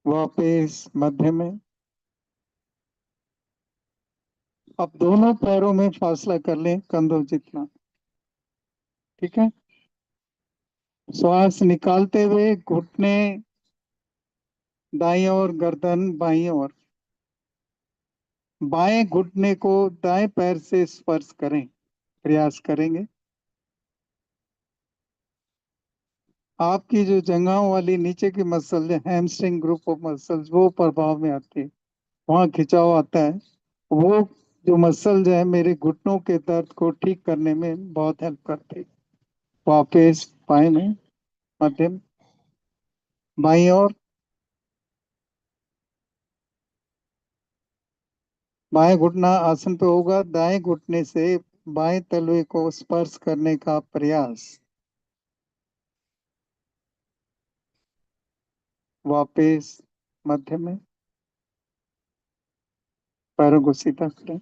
वापस मध्य में। अब दोनों पैरों में फासला कर लें कंधों जितना। ठीक है। श्वास निकालते हुए घुटने दाईं ओर, गर्दन बाईं ओर। बाएं घुटने को दाएं पैर से स्पर्श करें, प्रयास करेंगे। आपकी जो जंघाओं वाली नीचे की muscle, hamstring group of muscles, वो प्रभाव में आती है, वहाँ खिंचाव आता है। वो जो मसल जो है मेरे घुटनों के दर्द को ठीक करने में बहुत हेल्प करती है। वापस बाएं में, मध्यम, बाईं ओर। बाएं घुटना आसन पे होगा, दाएं घुटने से बाएं तलवे को स्पर्श करने का प्रयास। वापस मध्य में। पैरों को सीधा करें।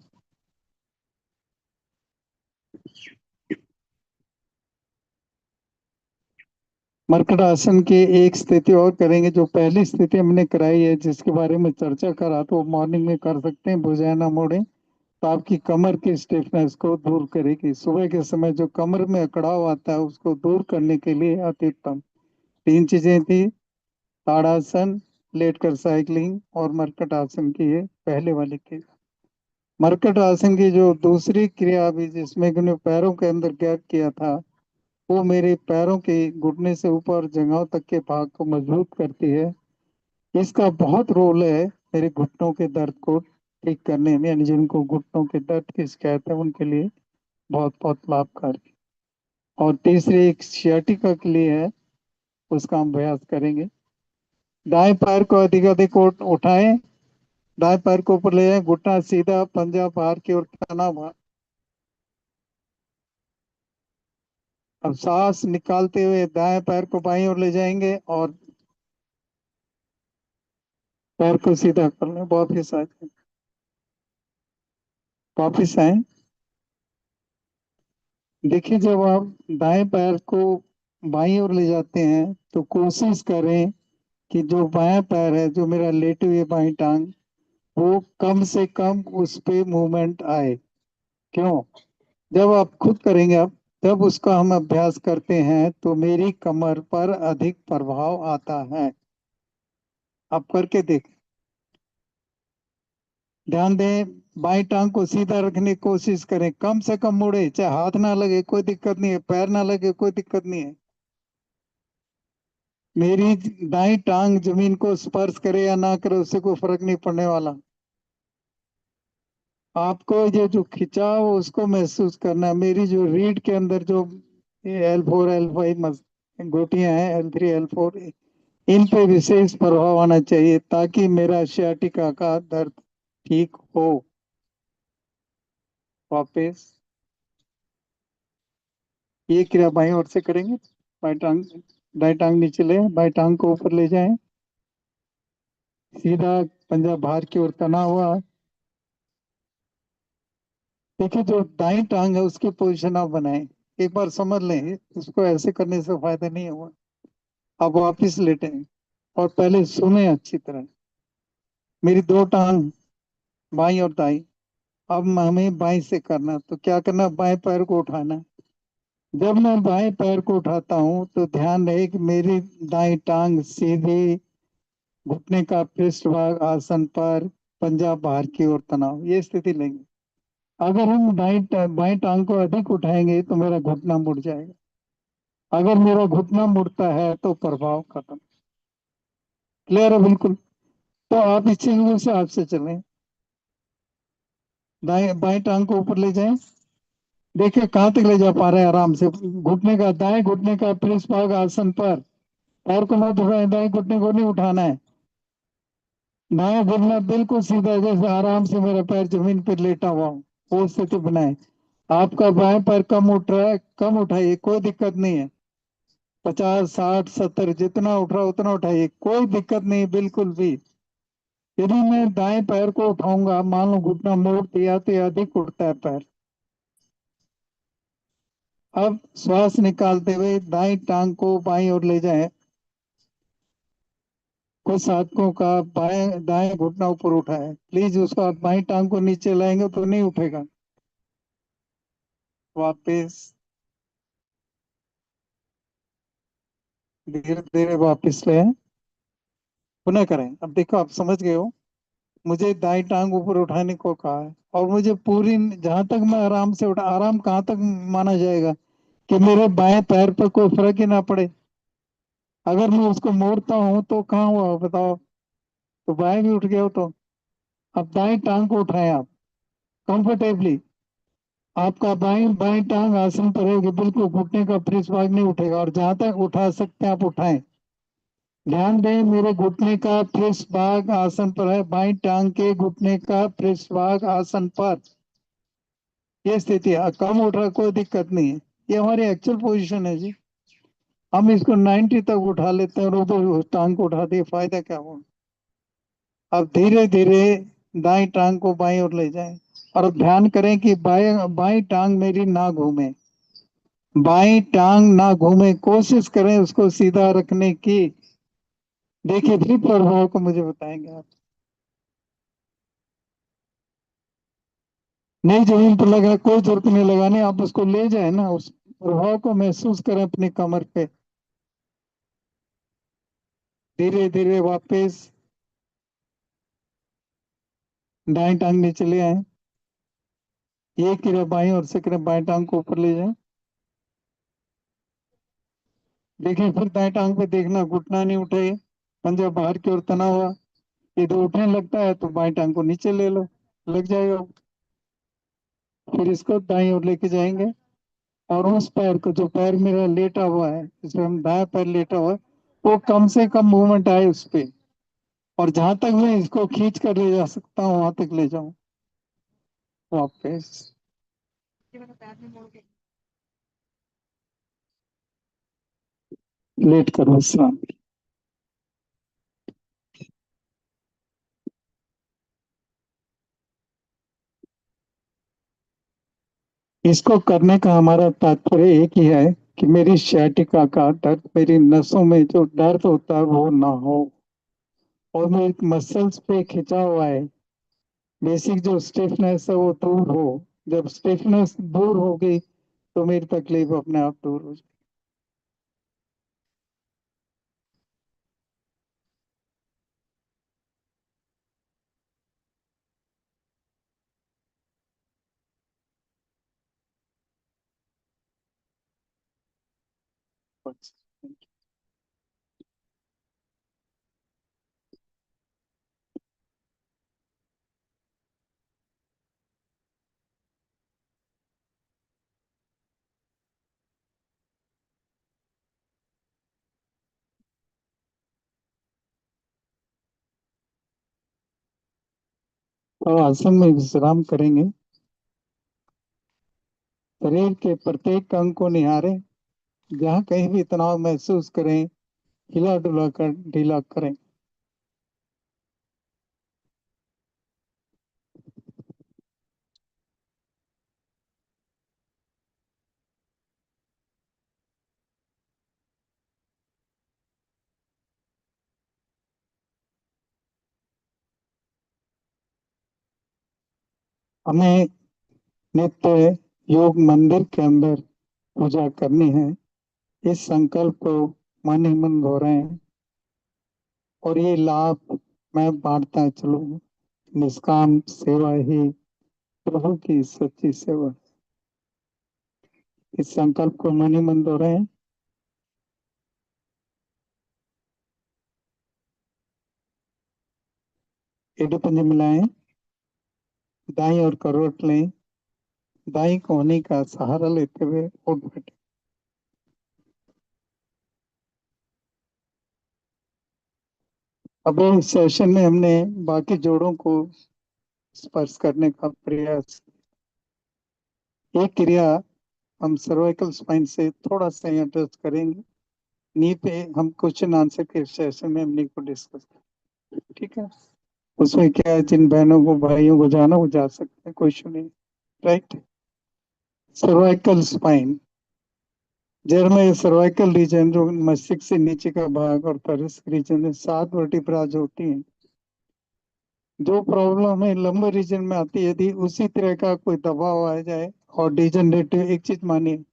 मरकट आसन की एक स्थिति और करेंगे। जो पहली स्थिति हमने कराई है, जिसके बारे में चर्चा करा, तो मॉर्निंग में कर सकते हैं। भुजाएं ना मोड़े, तो आपकी कमर की स्टिफनेस को दूर करेगी। सुबह के समय जो कमर में अकड़ाव आता है, उसको दूर करने के लिए अति उत्तम 3 चीजें थी। ताड़ासन, लेटकर साइकिलिंग, और मरकट आसन की ये पहले वाली क्रिया। मरकट आसन की जो दूसरी क्रिया अभी जिसमें कि पैरों के अंदर गैप किया था, वो मेरे पैरों के घुटने से ऊपर जंघाओं तक के भाग को मजबूत करती है। इसका बहुत रोल है मेरे घुटनों के दर्द को ठीक करने में, यानी जिनको घुटनों के दर्द की शिकायत है उनके लिए बहुत बहुत लाभकारी। और तीसरी एक सियाटिका के लिए है, उसका हम अभ्यास करेंगे। दाएं पैर को अधिक अधिक उठाएं। दाएं पैर को ऊपर ले जाएं, घुटना सीधा, पंजा बाहर की ओर, तना बाहर। अब सांस निकालते हुए दाएं पैर को बाईं ओर ले जाएंगे और पैर को सीधा कर लें। वापिस आ जाए, वापिस आए। देखिए, जब आप दाएं पैर को बाईं ओर ले जाते हैं तो कोशिश करें कि जो बायां पैर है, जो मेरा लेटे हुए बाईं टांग, वो कम से कम उस पे मूवमेंट आए। क्यों? जब आप खुद करेंगे, आप जब उसका हम अभ्यास करते हैं तो मेरी कमर पर अधिक प्रभाव आता है। आप करके देखें। ध्यान दें, बाईं टांग को सीधा रखने की कोशिश करें, कम से कम मुड़े, चाहे हाथ ना लगे कोई दिक्कत नहीं है, पैर ना लगे कोई दिक्कत नहीं है। मेरी दाईं टांग जमीन को स्पर्श करे या ना करे, उससे कोई फर्क नहीं पड़ने वाला। आपको ये जो खिंचाव उसको महसूस करना है। मेरी जो रीढ़ के अंदर जो L4 L5 गोटियां हैं, L3 L4, इन पे विशेष प्रभाव आना चाहिए ताकि मेरा sciatica का दर्द ठीक हो। वापस ये क्रिया बाईं ओर से करेंगे। बाई टांग, दाई टांग नीचे ले, बाई टांग को ऊपर ले जाएं, सीधा पंजा बाहर की ओर तना हुआ। देखिए, जो दाई टांग है उसकी पोजीशन आप बनाएं। एक बार समझ लें, इसको ऐसे करने से फायदा नहीं हुआ। आप वापिस लेटें और पहले सुने अच्छी तरह। मेरी दो टांग बाई और दाई, अब हमें बाई से करना, तो क्या करना, बाएं पैर को उठाना है। जब मैं बाएं पैर को उठाता हूं तो ध्यान रहे कि मेरी दाई टांग सीधी, घुटने का पृष्ठ भाग आसन पर, पंजा बाहर की ओर तनाव, ये स्थिति लेंगे। अगर हम बाएं टांग को अधिक उठाएंगे तो मेरा घुटना मुड़ जाएगा। अगर मेरा घुटना मुड़ता है तो प्रभाव खत्म। क्लियर है? बिल्कुल। तो आप इस चीज से आपसे चलें। दाएं बाएं टांग को ऊपर ले जाएं, देखिए कहाँ तक ले जा पा रहे हैं आराम से। घुटने का, दाएं घुटने का प्रेस भाग आसन पर, पैर को मत उठाएं, दाएं घुटने को नहीं उठाना है। दाएं घुटना बिल्कुल सीधा, जैसे आराम से मेरा पैर जमीन पर लेटा हुआ हूँ, वो स्थिति बनाए। आपका बाएं पैर कम उठ रहा है, कम उठाइए, कोई दिक्कत नहीं है। 50, 60, 70 जितना उठ रहा है उतना उठाइए, कोई दिक्कत नहीं बिल्कुल भी। यदि मैं दाएं पैर को उठाऊंगा, मान लो घुटना मोड़ दिया तो ये अधिक उठता है पैर। अब श्वास निकालते हुए दाई टांग को बाईं ओर ले जाएं। कुछ साधकों का बाएं दाएं घुटना ऊपर उठा है, प्लीज उसको आप बाईं टांग को नीचे लाएंगे तो नहीं उठेगा। वापस, धीरे धीरे वापस ले आएं। पुनः करें। अब देखो आप समझ गए हो, मुझे दाई टांग ऊपर उठाने को कहा है, और मुझे पूरी, जहां तक मैं आराम से उठा, आराम कहाँ तक माना जाएगा कि मेरे बाएं पैर पर कोई फर्क ही ना पड़े। अगर मैं उसको मोड़ता हूँ तो कहाँ हुआ बताओ, तो बाएं भी उठ गया हो तो। अब दाएं टांग को उठाएं आप कंफर्टेबली। आपका बाएं बाएं टांग आसन पर रहेगी, बिल्कुल घुटने का प्रेस भाग नहीं उठेगा, और जहां तक उठा सकते हैं आप उठाएं। ध्यान दें, मेरे घुटने का प्रेस भाग आसन पर है, बाईं टांग के घुटने का प्रेस भाग आसन पर। ये स्थिति है, कम उठ रहा है, कोई दिक्कत नहीं है। ये हमारी एक्चुअल पोजीशन है जी। हम इसको 90 तक उठा लेते हैं और ऊपर उस टांग को उठा दिए, फायदा क्या हुआ। अब धीरे धीरे दाएं टांग को बाईं ओर ले जाएं, और अब ध्यान करें कि बाएं बाईं टांग मेरी ना घूमे, बाईं टांग ना घूमे, कोशिश करें उसको सीधा रखने की। देखिए फिर प्रभाव को मुझे बताएंगे आप। नहीं जमीन पर लगा, कोई जरूरत नहीं लगाने, आप उसको ले जाए ना, उस प्रभाव को महसूस करें अपनी कमर पे। धीरे धीरे वापस दाएं टांग नीचे ले आए। ये क्रिया बाईं और से करें, बाएं टांग को ऊपर ले जाए। देखिए फिर दाएं टांग पे देखना, घुटना नहीं उठे, पंजा बाहर की ओर तना हुआ। यदि उठने लगता है तो बाएं टांग को नीचे ले लो, लग जाएगा। फिर इसको दाईं ओर लेके जाएंगे, और उस पैर को, जो पैर मेरा लेटा हुआ है, जिसमें हम दाया पैर लेटा हुआ है, वो कम से कम मूवमेंट आए उस पे, और जहां तक मैं इसको खींच कर ले जा सकता हूँ वहां तक ले जाऊं। वापस लेट करो विश्राम। इसको करने का हमारा तात्पर्य एक ही है कि मेरी sciatica का दर्द, मेरी नसों में जो दर्द होता है वो ना हो, और मेरे मसल्स पे खिंचा हुआ है, बेसिक जो स्टिफनेस है वो दूर हो। जब स्टिफनेस दूर हो गई तो मेरी तकलीफ अपने आप दूर हो जाएगी। तो आसन में विश्राम करेंगे, शरीर के प्रत्येक अंग को निहारें, जहाँ कहीं भी तनाव महसूस करें, हिला डुला कर ढीला करें। हमें नित्य योग मंदिर के अंदर पूजा करनी है, इस संकल्प को मन ही मन दोहराएं हैं, और ये लाभ मैं बांटता चलूँ। निष्काम सेवा ही प्रभु की सच्ची सेवा। इस संकल्प को मन ही मन दोहराएं। एडो पंजे मिलाएं, दाई और करवट लें, दाई कोहनी का सहारा लेते हुए उठ बैठे। अब इस सेशन में हमने बाकी जोड़ों को स्पर्श करने का प्रयास। ये क्रिया हम सर्वाइकल स्पाइन से थोड़ा सा एड्रेस करेंगे। नी पे हम क्वेश्चन आंसर के सेशन में हमने को डिस्कस करें, ठीक है। उसमें क्या है, जिन बहनों को भाइयों को जाना वो जा सकते हैं, कोई इशू नहीं। राइट। सर्वाइकल स्पाइन जर में सर्वाइकल रीजन जो मस्तिष्क से नीचे का भाग और thoracic रीजन में 7 वर्टिब्रा जो होती हैं। जो प्रॉब्लम है लंबर रीजन में आती है, यदि उसी तरह का कोई दबाव आ जाए और डिजनरेटिव, एक चीज मानिए,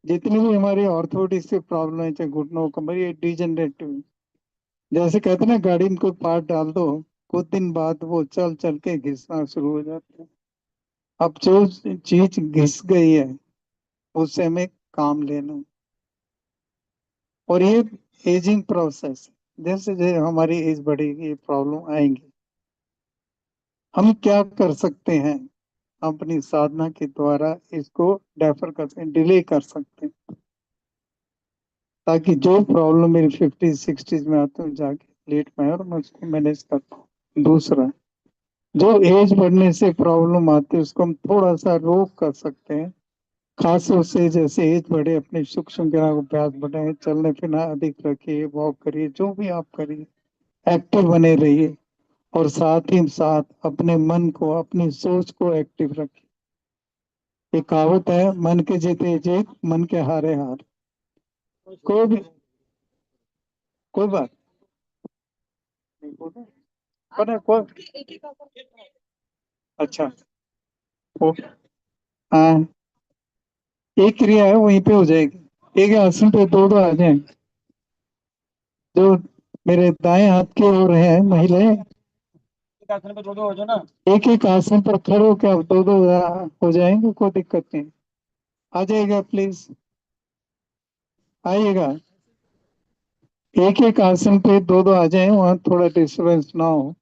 जितनी भी हमारी ऑर्थोपेडिक से प्रॉब्लम है, चाहे घुटनों कमर, ये डिजनरेटिव। जैसे कहते हैं ना, गाड़ी में कोई पार्ट डाल दो, कुछ दिन बाद वो चल चल के घिसना शुरू हो जाता है। अब जो चीज घिस गई है उससे हमें काम लेना है। और ये एजिंग प्रोसेस, जैसे जैसे हमारी एज बढ़ेगी प्रॉब्लम आएंगी। हम क्या कर सकते हैं, अपनी साधना के द्वारा इसको डेफर कर सकते हैं, डिले कर सकते हैं, ताकि जो प्रॉब्लम मेरी 50 60 में आते हैं जाके लेट में और मैं उसको मैनेज कर पाऊँ। दूसरा, जो एज बढ़ने से प्रॉब्लम आती है उसको हम थोड़ा सा रोक कर सकते हैं। खासतौर से जैसे एज बढ़े, अपने सूक्ष्म ज्ञान को अभ्यास बढ़ाएं, चलने फिरना अधिक रखिए, वॉक करिए, जो भी आप करिए एक्टिव बने रहिए। और साथ ही साथ अपने मन को, अपनी सोच को एक्टिव रखिए। एक कहावत है, मन के जीते जीत, मन के हारे हार। कोई भी, कोई बात नहीं बोलो। पर कोई, अच्छा, वो, हाँ, एक क्रिया है वहीं पे हो जाएगी। एक आसन पे दो दो आ जाए। जो मेरे दाएं हाथ की ओर है महिलाएं, एक आसन पे दो दो हो जाए ना, एक एक आसन पर खड़े होकर आप दो दो हो जाएंगे, कोई दिक्कत नहीं। आ जाएगा प्लीज, आइएगा। एक एक आसन पे दो दो आ जाए, वहां थोड़ा डिस्टरबेंस ना हो।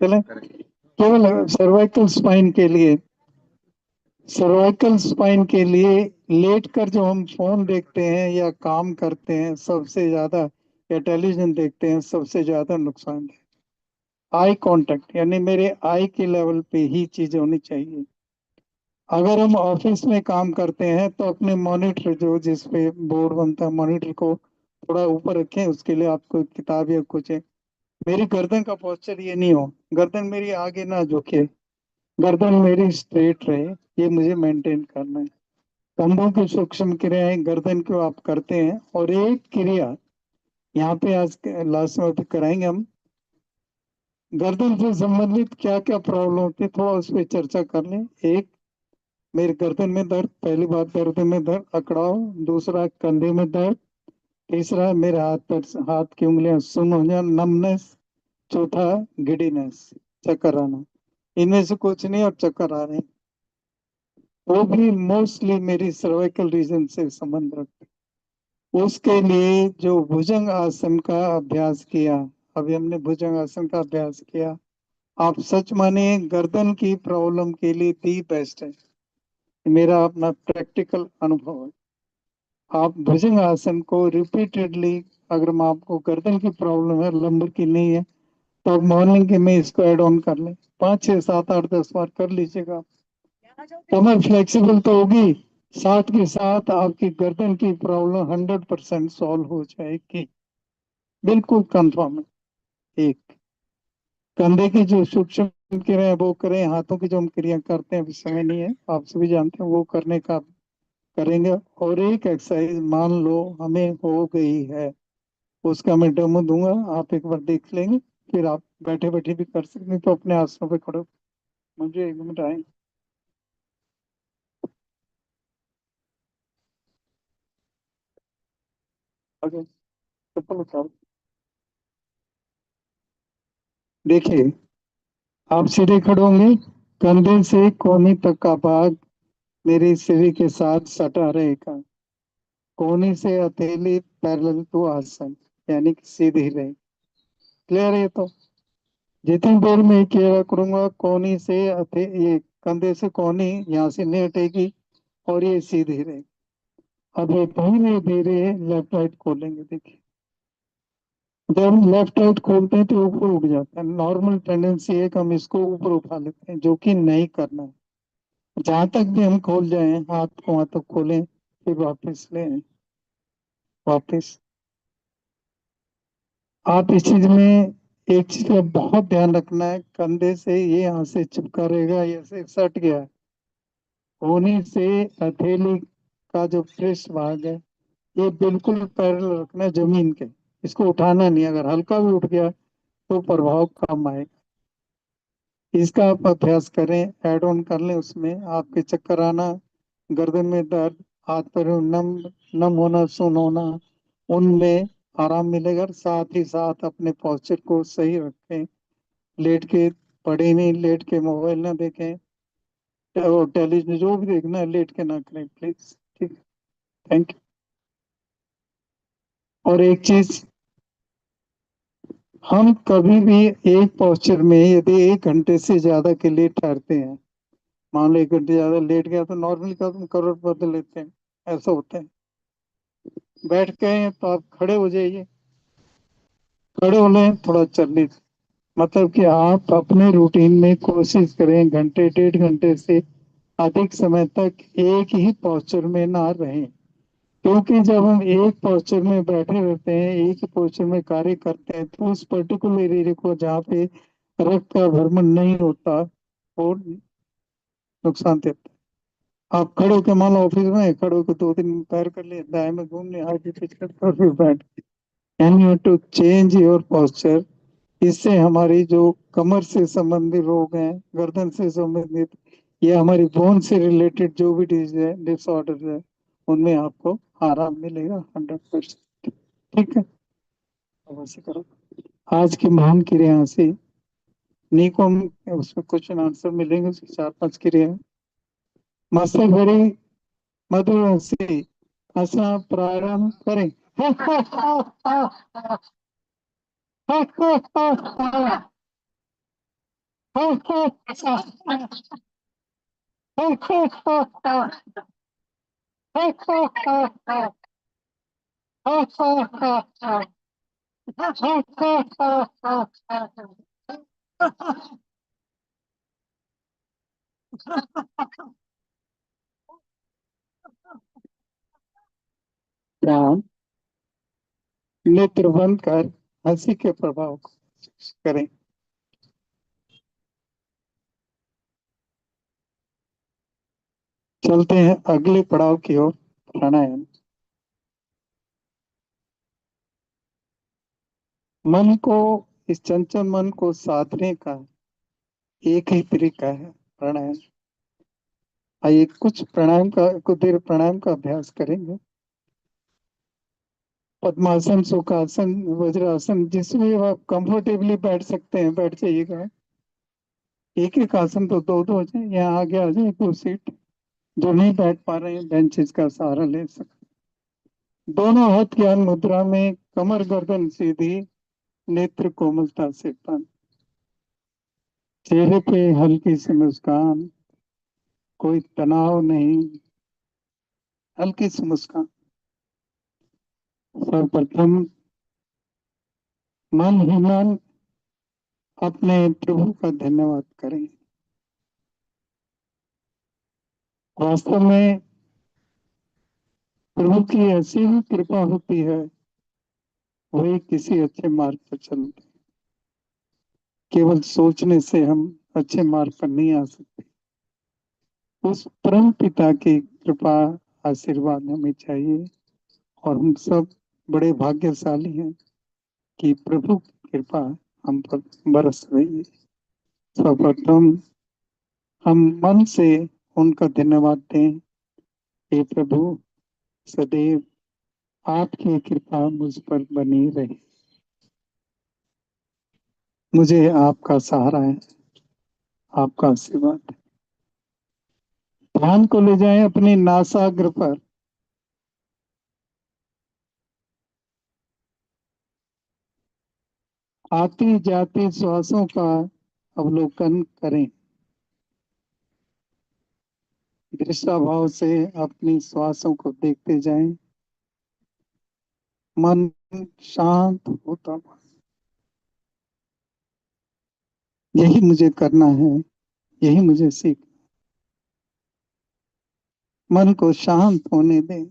चले, केवल सर्वाइकल स्पाइन के लिए, सर्वाइकल स्पाइन के लिए लेट कर जो हम फोन देखते हैं या काम करते हैं सबसे ज्यादा, या टेलीविजन देखते हैं सबसे ज्यादा नुकसान है। आई कांटेक्ट, यानी मेरे आई के लेवल पे ही चीज होनी चाहिए। अगर हम ऑफिस में काम करते हैं तो अपने मॉनिटर, जो जिस पे बोर्ड बनता है, मॉनिटर को थोड़ा ऊपर रखें। उसके लिए आपको किताब या कुछ है। मेरी गर्दन का पोस्चर ये नहीं हो, गर्दन मेरी आगे ना झुके, गर्दन मेरी स्ट्रेट रहे, ये मुझे मेंटेन करना है। कंधों की सूक्ष्म क्रियाएं गर्दन को आप करते हैं। और एक क्रिया यहाँ पे आज लास्ट में कराएंगे हम, गर्दन से संबंधित क्या क्या प्रॉब्लम होती है थोड़ा उस पर चर्चा कर लें। एक, मेरे गर्दन में दर्द, पहली बात गर्दन में दर्द अकड़ाव। दूसरा, कंधे में दर्द। तीसरा, मेरे हाथ पर, हाथ की उंगलियां सुन्न हो जाना, नमनेस। चौथा, गिडीनेस, चक्कर आना। इनमें से कुछ नहीं और चक्कर आ रहे हैं, वो भी मोस्टली मेरी सर्वाइकल रीजन से संबंध रखते हैं। उसके लिए जो भुजंग आसन का अभ्यास किया, अभी हमने भुजंग आसन का अभ्यास किया, आप सच माने गर्दन की प्रॉब्लम के लिए दी बेस्ट है। मेरा अपना प्रैक्टिकल अनुभव है। आप भुजंग आसन को रिपीटेडली, अगर मैं आपको गर्दन की प्रॉब्लम है, लंबर की नहीं है, तो आप मॉर्निंग के में इसको ऐड ऑन कर लें, 5 6 7 8 10 बार कर लीजिएगा। कमर फ्लेक्सिबल तो होगी, साथ के साथ आपकी गर्दन की प्रॉब्लम 100% सॉल्व हो जाएगी, बिल्कुल कंफर्म है। एक, कंधे की जो सूक्ष्म क्रिया है वो करें, हाथों की जो हम क्रिया करते हैं, अभी समय नहीं है, आप सभी जानते हैं, वो करने का करेंगे। और एक एक्सरसाइज मान लो हमें हो गई है, उसका मैं डेमो दूंगा, आप एक बार देख लेंगे, फिर आप बैठे बैठे भी कर सकते हैं, तो अपने आसनों पे खड़ो। मुझे 1 मिनट आए, आगे चप्पल उतारो। देखिए, आप सीधे खड़े होंगे, कंधे से कोहनी तक का भाग मेरे शरीर के साथ सटा रहेगा। कोहनी से हथेली पैरेलल टू आसन, यानी कि सीधी रहे। क्लियर है? तो जितनी देर में किया करूंगा, कोहनी से ये कंधे से कोहनी यहाँ से नहीं हटेगी और ये सीधी रहेगी। अब ये धीरे धीरे लेफ्ट राइट खोलेंगे, देखिए। जब हम लेफ्ट राइट खोलते हैं तो ऊपर उठ जाता है। नॉर्मल टेंडेंसी है कि हम इसको ऊपर उठा लेते हैं, जो कि नहीं करना है। जहां तक भी हम खोल जाए हाथ को वहां तक खोलें, फिर वापस ले आएं, वापस। आप इस चीज में एक चीज का बहुत ध्यान रखना है, कंधे से ये यहाँ से चिपका रहेगा, ये से सट गया है, होने से हथेली का जो पृष्ठ भाग है ये बिल्कुल पैरेलल रखना है जमीन के। इसको उठाना नहीं, अगर हल्का भी उठ गया तो प्रभाव कम आएगा। इसका आप अभ्यास करें, ऐड ऑन कर लें। उसमें आपके चक्कर आना, गर्दन में दर्द, हाथ पैर में नम नम होना, सुन होना, उनमें आराम मिलेगा। और साथ ही साथ अपने पोस्चर को सही रखें। लेट के पड़े नहीं, लेट के मोबाइल ना देखें, और टेलीविजन जो भी देखना है लेट के ना करें प्लीज। ठीक है, थैंक यू। और एक चीज, हम कभी भी एक पोस्चर में यदि 1 घंटे से ज्यादा के लिए ठहरते हैं, मान लो 1 घंटे ज्यादा लेट गया, तो नॉर्मली कदम करोड़ बदल लेते हैं, ऐसा होता है। बैठ गए हैं तो आप खड़े हो जाइए, खड़े हो लें, थोड़ा चल लीजिए। मतलब कि आप अपने रूटीन में कोशिश करें घंटे 1.5 घंटे से अधिक समय तक एक ही पोस्चर में ना रहें। क्योंकि जब हम एक पोस्चर में बैठे रहते हैं, एक ही पोस्चर में कार्य करते हैं, तो उस पर्टिकुलर एरिया को जहाँ पे रक्त का भ्रमण नहीं होता वो नुकसान देता है। आप खड़े होकर, मान लो ऑफिस में खड़े होकर 2 दिन पैर कर लिए, दाएं में घूम लिए, आगे पीछे करके और फिर बैठ, and you to change your posture. इससे हमारी जो कमर से संबंधित रोग हैं, गर्दन से संबंधित, या हमारी बोन से रिलेटेड जो भी डिजीज है, डिसऑर्डर है, उनमें आपको आराम मिलेगा 100%। ठीक है, अब ऐसे करो। आज की महान क्रिया यहाँ से नहीं को हम, उसमें क्वेश्चन आंसर मिलेंगे, उसकी 4-5 क्रिया है। मस्त भरी मधुर से हंसना प्रारंभ करें। ध्यान, नेत्र बंद कर हंसी के प्रभाव को करें। चलते हैं अगले पड़ाव की ओर, प्राणायाम। मन को, इस चंचल मन को साधने का एक ही तरीका है, प्राणायाम। आइए कुछ देर प्राणायाम का अभ्यास करेंगे। पद्मासन, सुखासन, वज्रासन, जिसमें आप कंफर्टेबली बैठ सकते हैं बैठ जाइएगा। एक एक आसन तो दो दो हो जाए, यहाँ आगे आ जाए 2 सीट। जो नहीं बैठ पा रहे हैं बेंचेस का सहारा ले सकते। दोनों हाथ ज्ञान मुद्रा में, कमर गर्दन सीधी, नेत्र कोमलता से बंद, चेहरे पे हल्की सी मुस्कान, कोई तनाव नहीं, हल्की सी मुस्कान। सर्वप्रथम मन ही मन अपने प्रभु का धन्यवाद करें। वास्तव में प्रभु की ऐसी ही कृपा होती है, वही किसी अच्छे मार्ग पर चलते। केवल सोचने से हम अच्छे मार्ग पर नहीं आ सकते। उस परम पिता की कृपा, आशीर्वाद हमें चाहिए। और हम सब बड़े भाग्यशाली हैं कि प्रभु की कृपा हम पर बरस रही है। सर्वप्रथम हम मन से उनका धन्यवाद दें। हे प्रभु, सदैव आपकी कृपा मुझ पर बनी रहे। मुझे आपका सहारा है, आपका आशीर्वाद है। ध्यान को ले जाएं अपने नासाग्र पर। आती जाती श्वासों का अवलोकन करें। दृष्टाभाव से अपनी श्वासों को देखते जाएं। मन शांत होता, यही मुझे करना है, यही मुझे सीख। मन को शांत होने दें,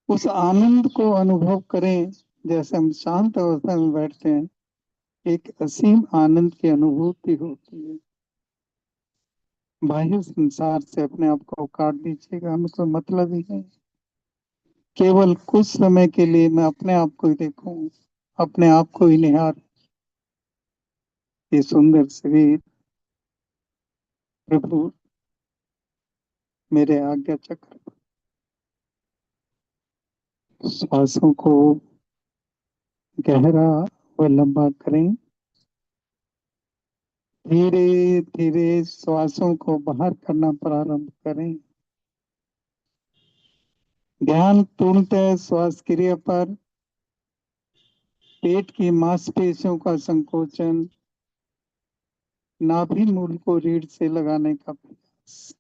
उस आनंद को अनुभव करें। जैसे हम शांत अवस्था में बैठते हैं, एक असीम आनंद की अनुभूति होती है। बाह्य संसार से अपने आप को काट दीजिएगा, हमें कोई मतलब ही नहीं। केवल कुछ समय के लिए मैं अपने आप को ही देखूं, अपने आप को ही निहार। ये सुंदर शरीर प्रभु मेरे आज्ञा चक्र पर। श्वासों को गहरा व लंबा करें। धीरे धीरे श्वासों को बाहर करना प्रारंभ करें। ध्यान पूर्णतः श्वास क्रिया पर, पेट की मांसपेशियों का संकोचन, नाभि मूल को रीढ़ से लगाने का प्रयास,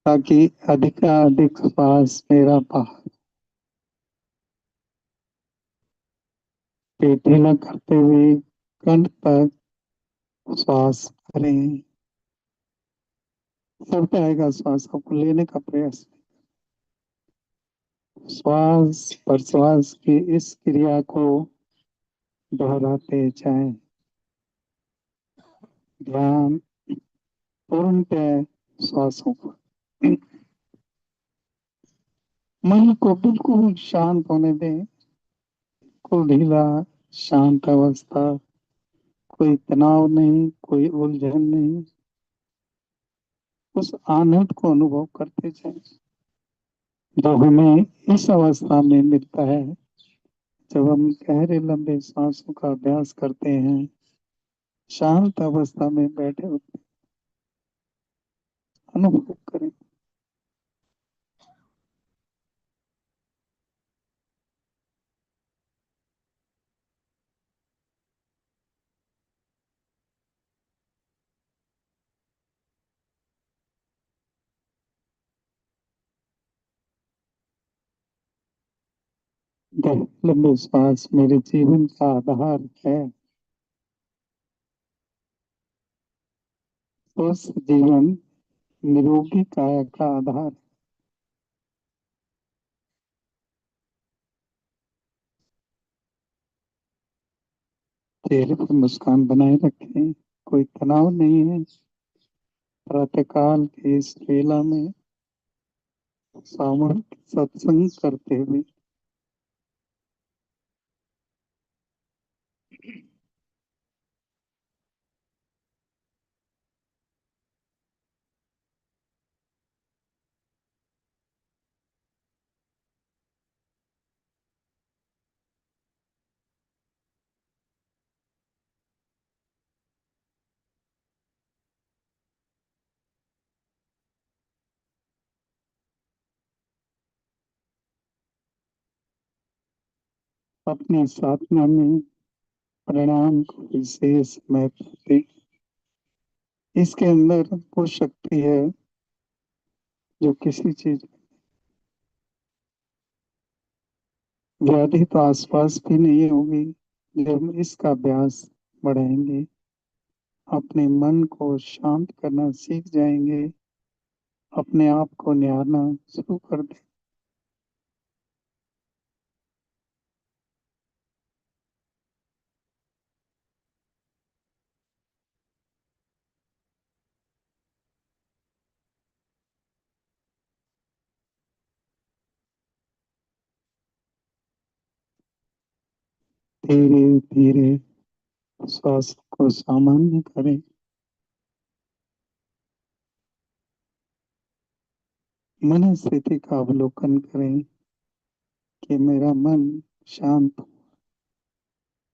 ताकि अधिकाधिक श्वास मेरा बाहर। पेट ढीला करते हुए कंठ तक श्वास करें। सब आएगा, श्वास आपको लेने का प्रयास। श्वास प्रश्वास की इस क्रिया को दोहराते जाएं। ध्यान पूर्णतः श्वासों पर। मन को बिल्कुल शांत होने दें। को ढीला, शांत अवस्था, कोई तनाव नहीं, कोई उलझन नहीं। उस आनंद को अनुभव करते जाएं जो हमें इस अवस्था में मिलता है जब हम गहरे लंबे सांसों का अभ्यास करते हैं, शांत अवस्था में बैठे होते। अनुभव करें। गहरे लंबे सांस मेरे जीवन का आधार है। स्वस्थ जीवन निरोगी काया का आधार। चेहरे पर मुस्कान बनाए रखें, कोई तनाव नहीं है। प्रातःकाल की इस वेला में सामूहिक सत्संग करते हुए अपने साधना में प्रणाम को विशेष महत्व दें। इसके अंदर वो शक्ति है जो किसी चीज, व्याधि तो आसपास भी नहीं होगी जब हम इसका अभ्यास बढ़ाएंगे। अपने मन को शांत करना सीख जाएंगे, अपने आप को निहारना शुरू कर दें। धीरे धीरे श्वास को सामान्य करें। मन स्थिति का अवलोकन करें कि मेरा मन शांत।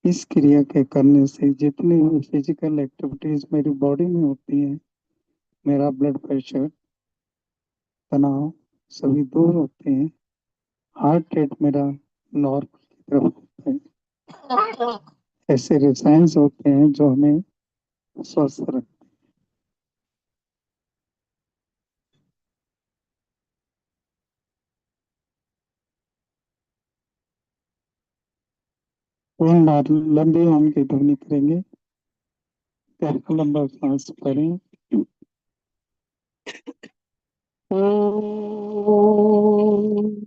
इस क्रिया के करने से जितनी भी फिजिकल एक्टिविटीज मेरी बॉडी में होती हैं, मेरा ब्लड प्रेशर, तनाव सभी दूर होते हैं। हार्ट रेट मेरा नॉर्मल की तरफ होता है। ऐसे रसायन होते हैं जो हमें स्वस्थ रखते तीन बार लंबी ओम की ध्वनि करेंगे। पहला लंबा सांस भरें। ओम।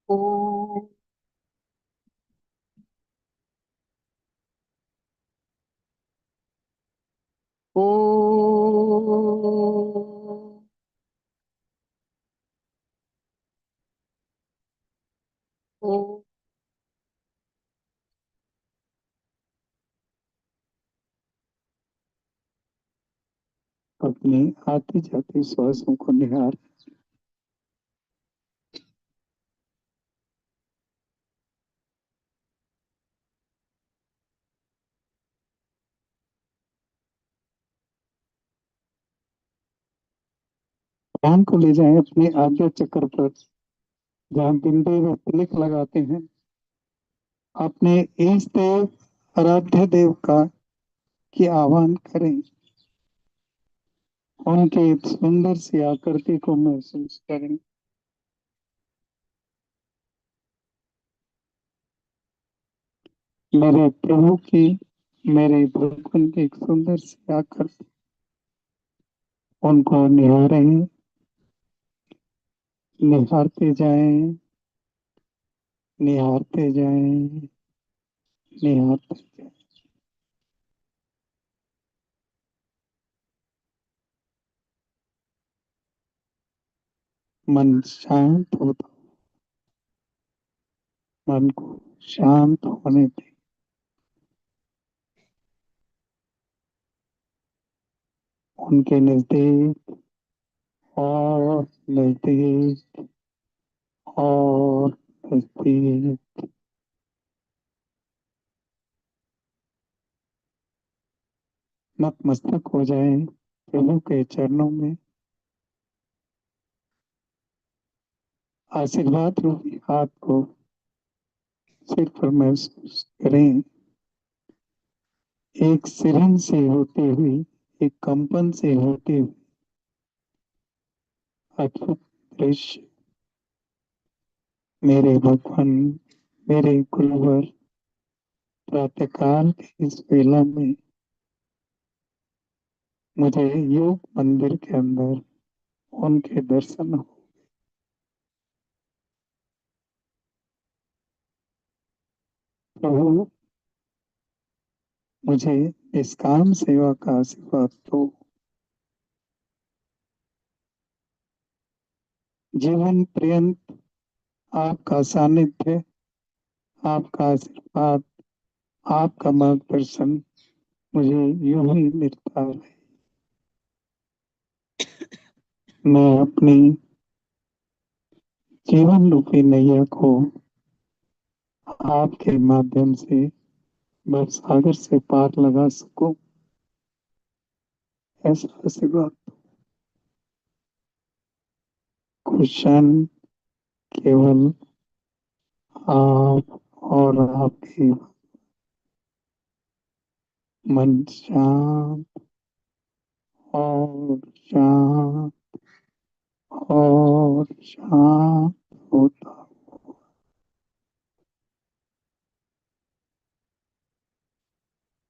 ओम। ओम। ओम। अपने आते जाते श्वासों को निहार। ध्यान को ले जाएं अपने आज्ञा चक्र पर, जहाँ बिंदु व तिलक लगाते हैं। अपने इष्ट देव, आराध्य देव का की आह्वान करें। उनके सुंदर सी आकृति को महसूस करें। मेरे प्रभु की, मेरे भगवान की एक सुंदर सी आकृति, उनको निहारें। निहारते जाएं, निहारते जाएं, निहारते जाएं। मन शांत होता, मन को शांत होने दें। उनके नजदीक और नजदीक और नजदीक। नतमस्तक हो जाएं प्रभु के चरणों में। आशीर्वाद रूपी हाथ को सिर पर महसूस करें। एक सिरन से होते हुए, एक कंपन से होते हुए अद्भुत दृश्य। मेरे भगवान, मेरे गुरुवर प्रातःकाल की इस वेला में मुझे योग मंदिर के अंदर उनके दर्शन हो। प्रभु, मुझे इस काम सेवा का आशीर्वाद दो। जीवन पर्यंत आपका सानिध्य, आपका आशीर्वाद, आपका मार्गदर्शन मुझे यूं ही मिलता रहे। मैं अपनी जीवन रूपी नैया को आपके माध्यम से भव सागर से पार लगा सकूं, ऐसा आशीर्वाद। क्वेश्चन केवल आप और आपके मन शांत और शांत और शांत होता।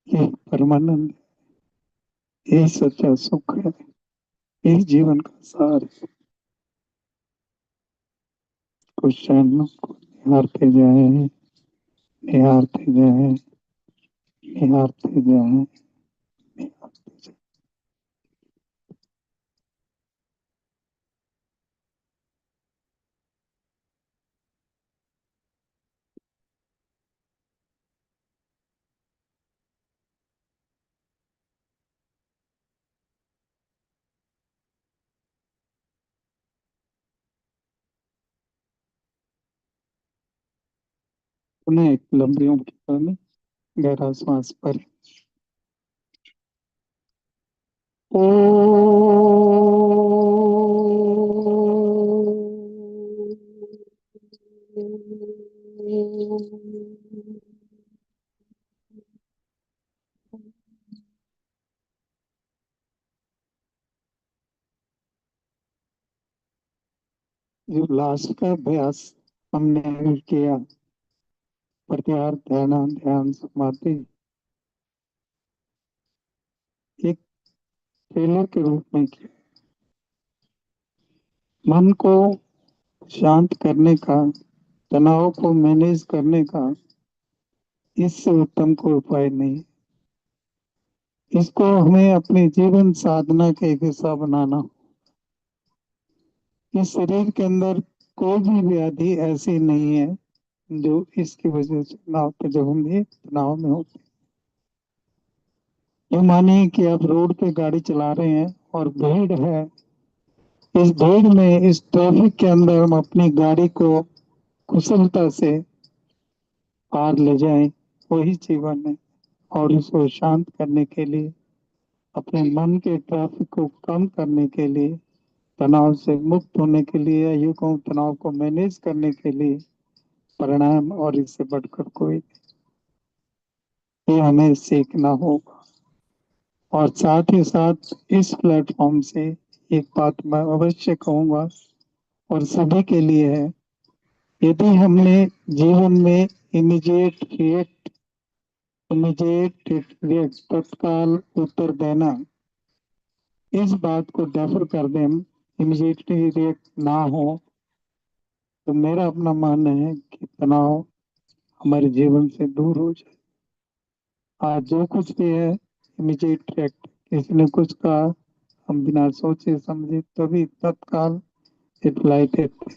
ये परमानंद, यही सच्चा सुख है, यही जीवन का सार है। क्वेश्चन को निहारते जाए, निहारते जाए, निहारते जाए, निहारते जाए। पुनः एक लंबी ऊंची में गहरा श्वास पर। ओ जो लास्ट का अभ्यास हमने अगर किया, प्रत्याहार ध्यान ध्यान समाधि, एक ट्रेलर के रूप में किया, मन को शांत करने का, तनाव को मैनेज करने का इससे उत्तम कोई उपाय नहीं। इसको हमें अपने जीवन साधना का एक हिस्सा बनाना। इस शरीर के अंदर कोई भी व्याधि ऐसी नहीं है जो इसकी वजह से तनाव पे, जब हम ये तनाव में होते हैं। ये मानिए कि आप रोड पे गाड़ी चला रहे हैं और भीड़ है। इस भीड़ में, इस ट्रैफिक के अंदर हम अपनी गाड़ी को कुशलता से पार ले जाएं, वही जीवन है। और इसको शांत करने के लिए, अपने मन के ट्रैफिक को कम करने के लिए, तनाव से मुक्त होने के लिए, या यूं कहूं तनाव को मैनेज करने के लिए, परिणाम और इससे बढ़कर कोई, ये हमें सीखना होगा। और साथ ही साथ इस प्लेटफॉर्म से एक बात मैं अवश्य कहूंगा और सभी के लिए है, यदि हमने जीवन में इमीडिएट रिएक्ट तत्काल उत्तर देना, इस बात को डेफर कर दें, इमीडिएटली रिएक्ट ना हो, तो मेरा अपना मानना है कि तनाव हमारे जीवन से दूर हो जाए। आज जो कुछ भी है इमीडिएट रिएक्ट, किसी ने कुछ कहा, हम बिना सोचे समझे तभी तत्काल रिप्लाई देते।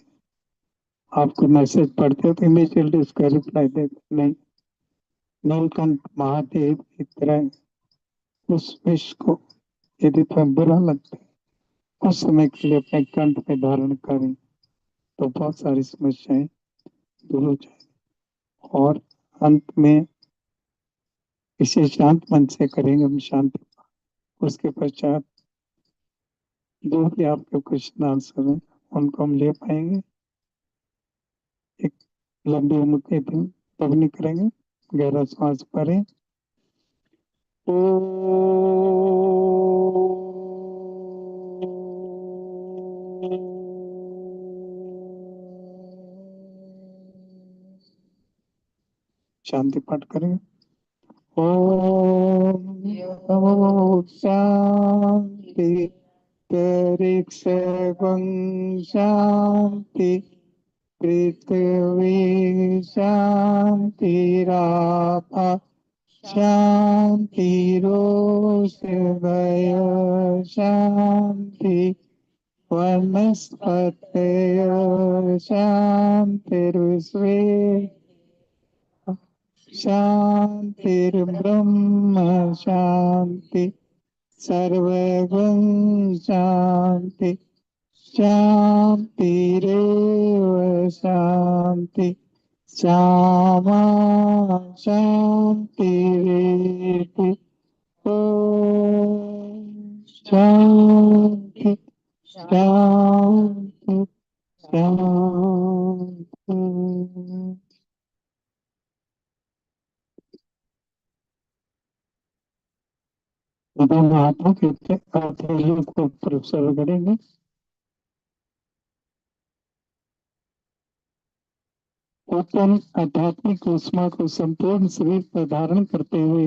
आपको मैसेज पढ़ते हो तो इमीडिएटली उसका रिप्लाई देते नहीं। नीलकंठ महादेव की तरह उस विष को यदि तुम्हें बुरा लगता है, कुछ समय के लिए अपने कंठ में धारण करें, तो बहुत सारी समस्याएं दूर हो जाए। और अंत में इसे शांत मन से करेंगे हम, शांति। उसके पश्चात जो भी आपके क्वेश्चन आंसर हैं उनको हम ले पाएंगे। एक लंबी उम्र दिन तब नहीं करेंगे। गहरा सांस भरें। ओ शांति पाठ करें। ओम शांति, सर्वं शांति, पृथ्वी शांतिरापः शांतिरोषधय शांति, वनस्पतयः शांतिर्विश्वे शांतिर्ब्रह्म शांति, सर्वगं शांति, शांतिरेव शांति, श्यामा शांतिरेति। ओम शांति शांति शांति। दोनों हाथों के हथेलियों को प्रसर करेंगे। उत्पन्न आध्यात्मिक ऊष्मा को संपूर्ण शरीर पर धारण करते हुए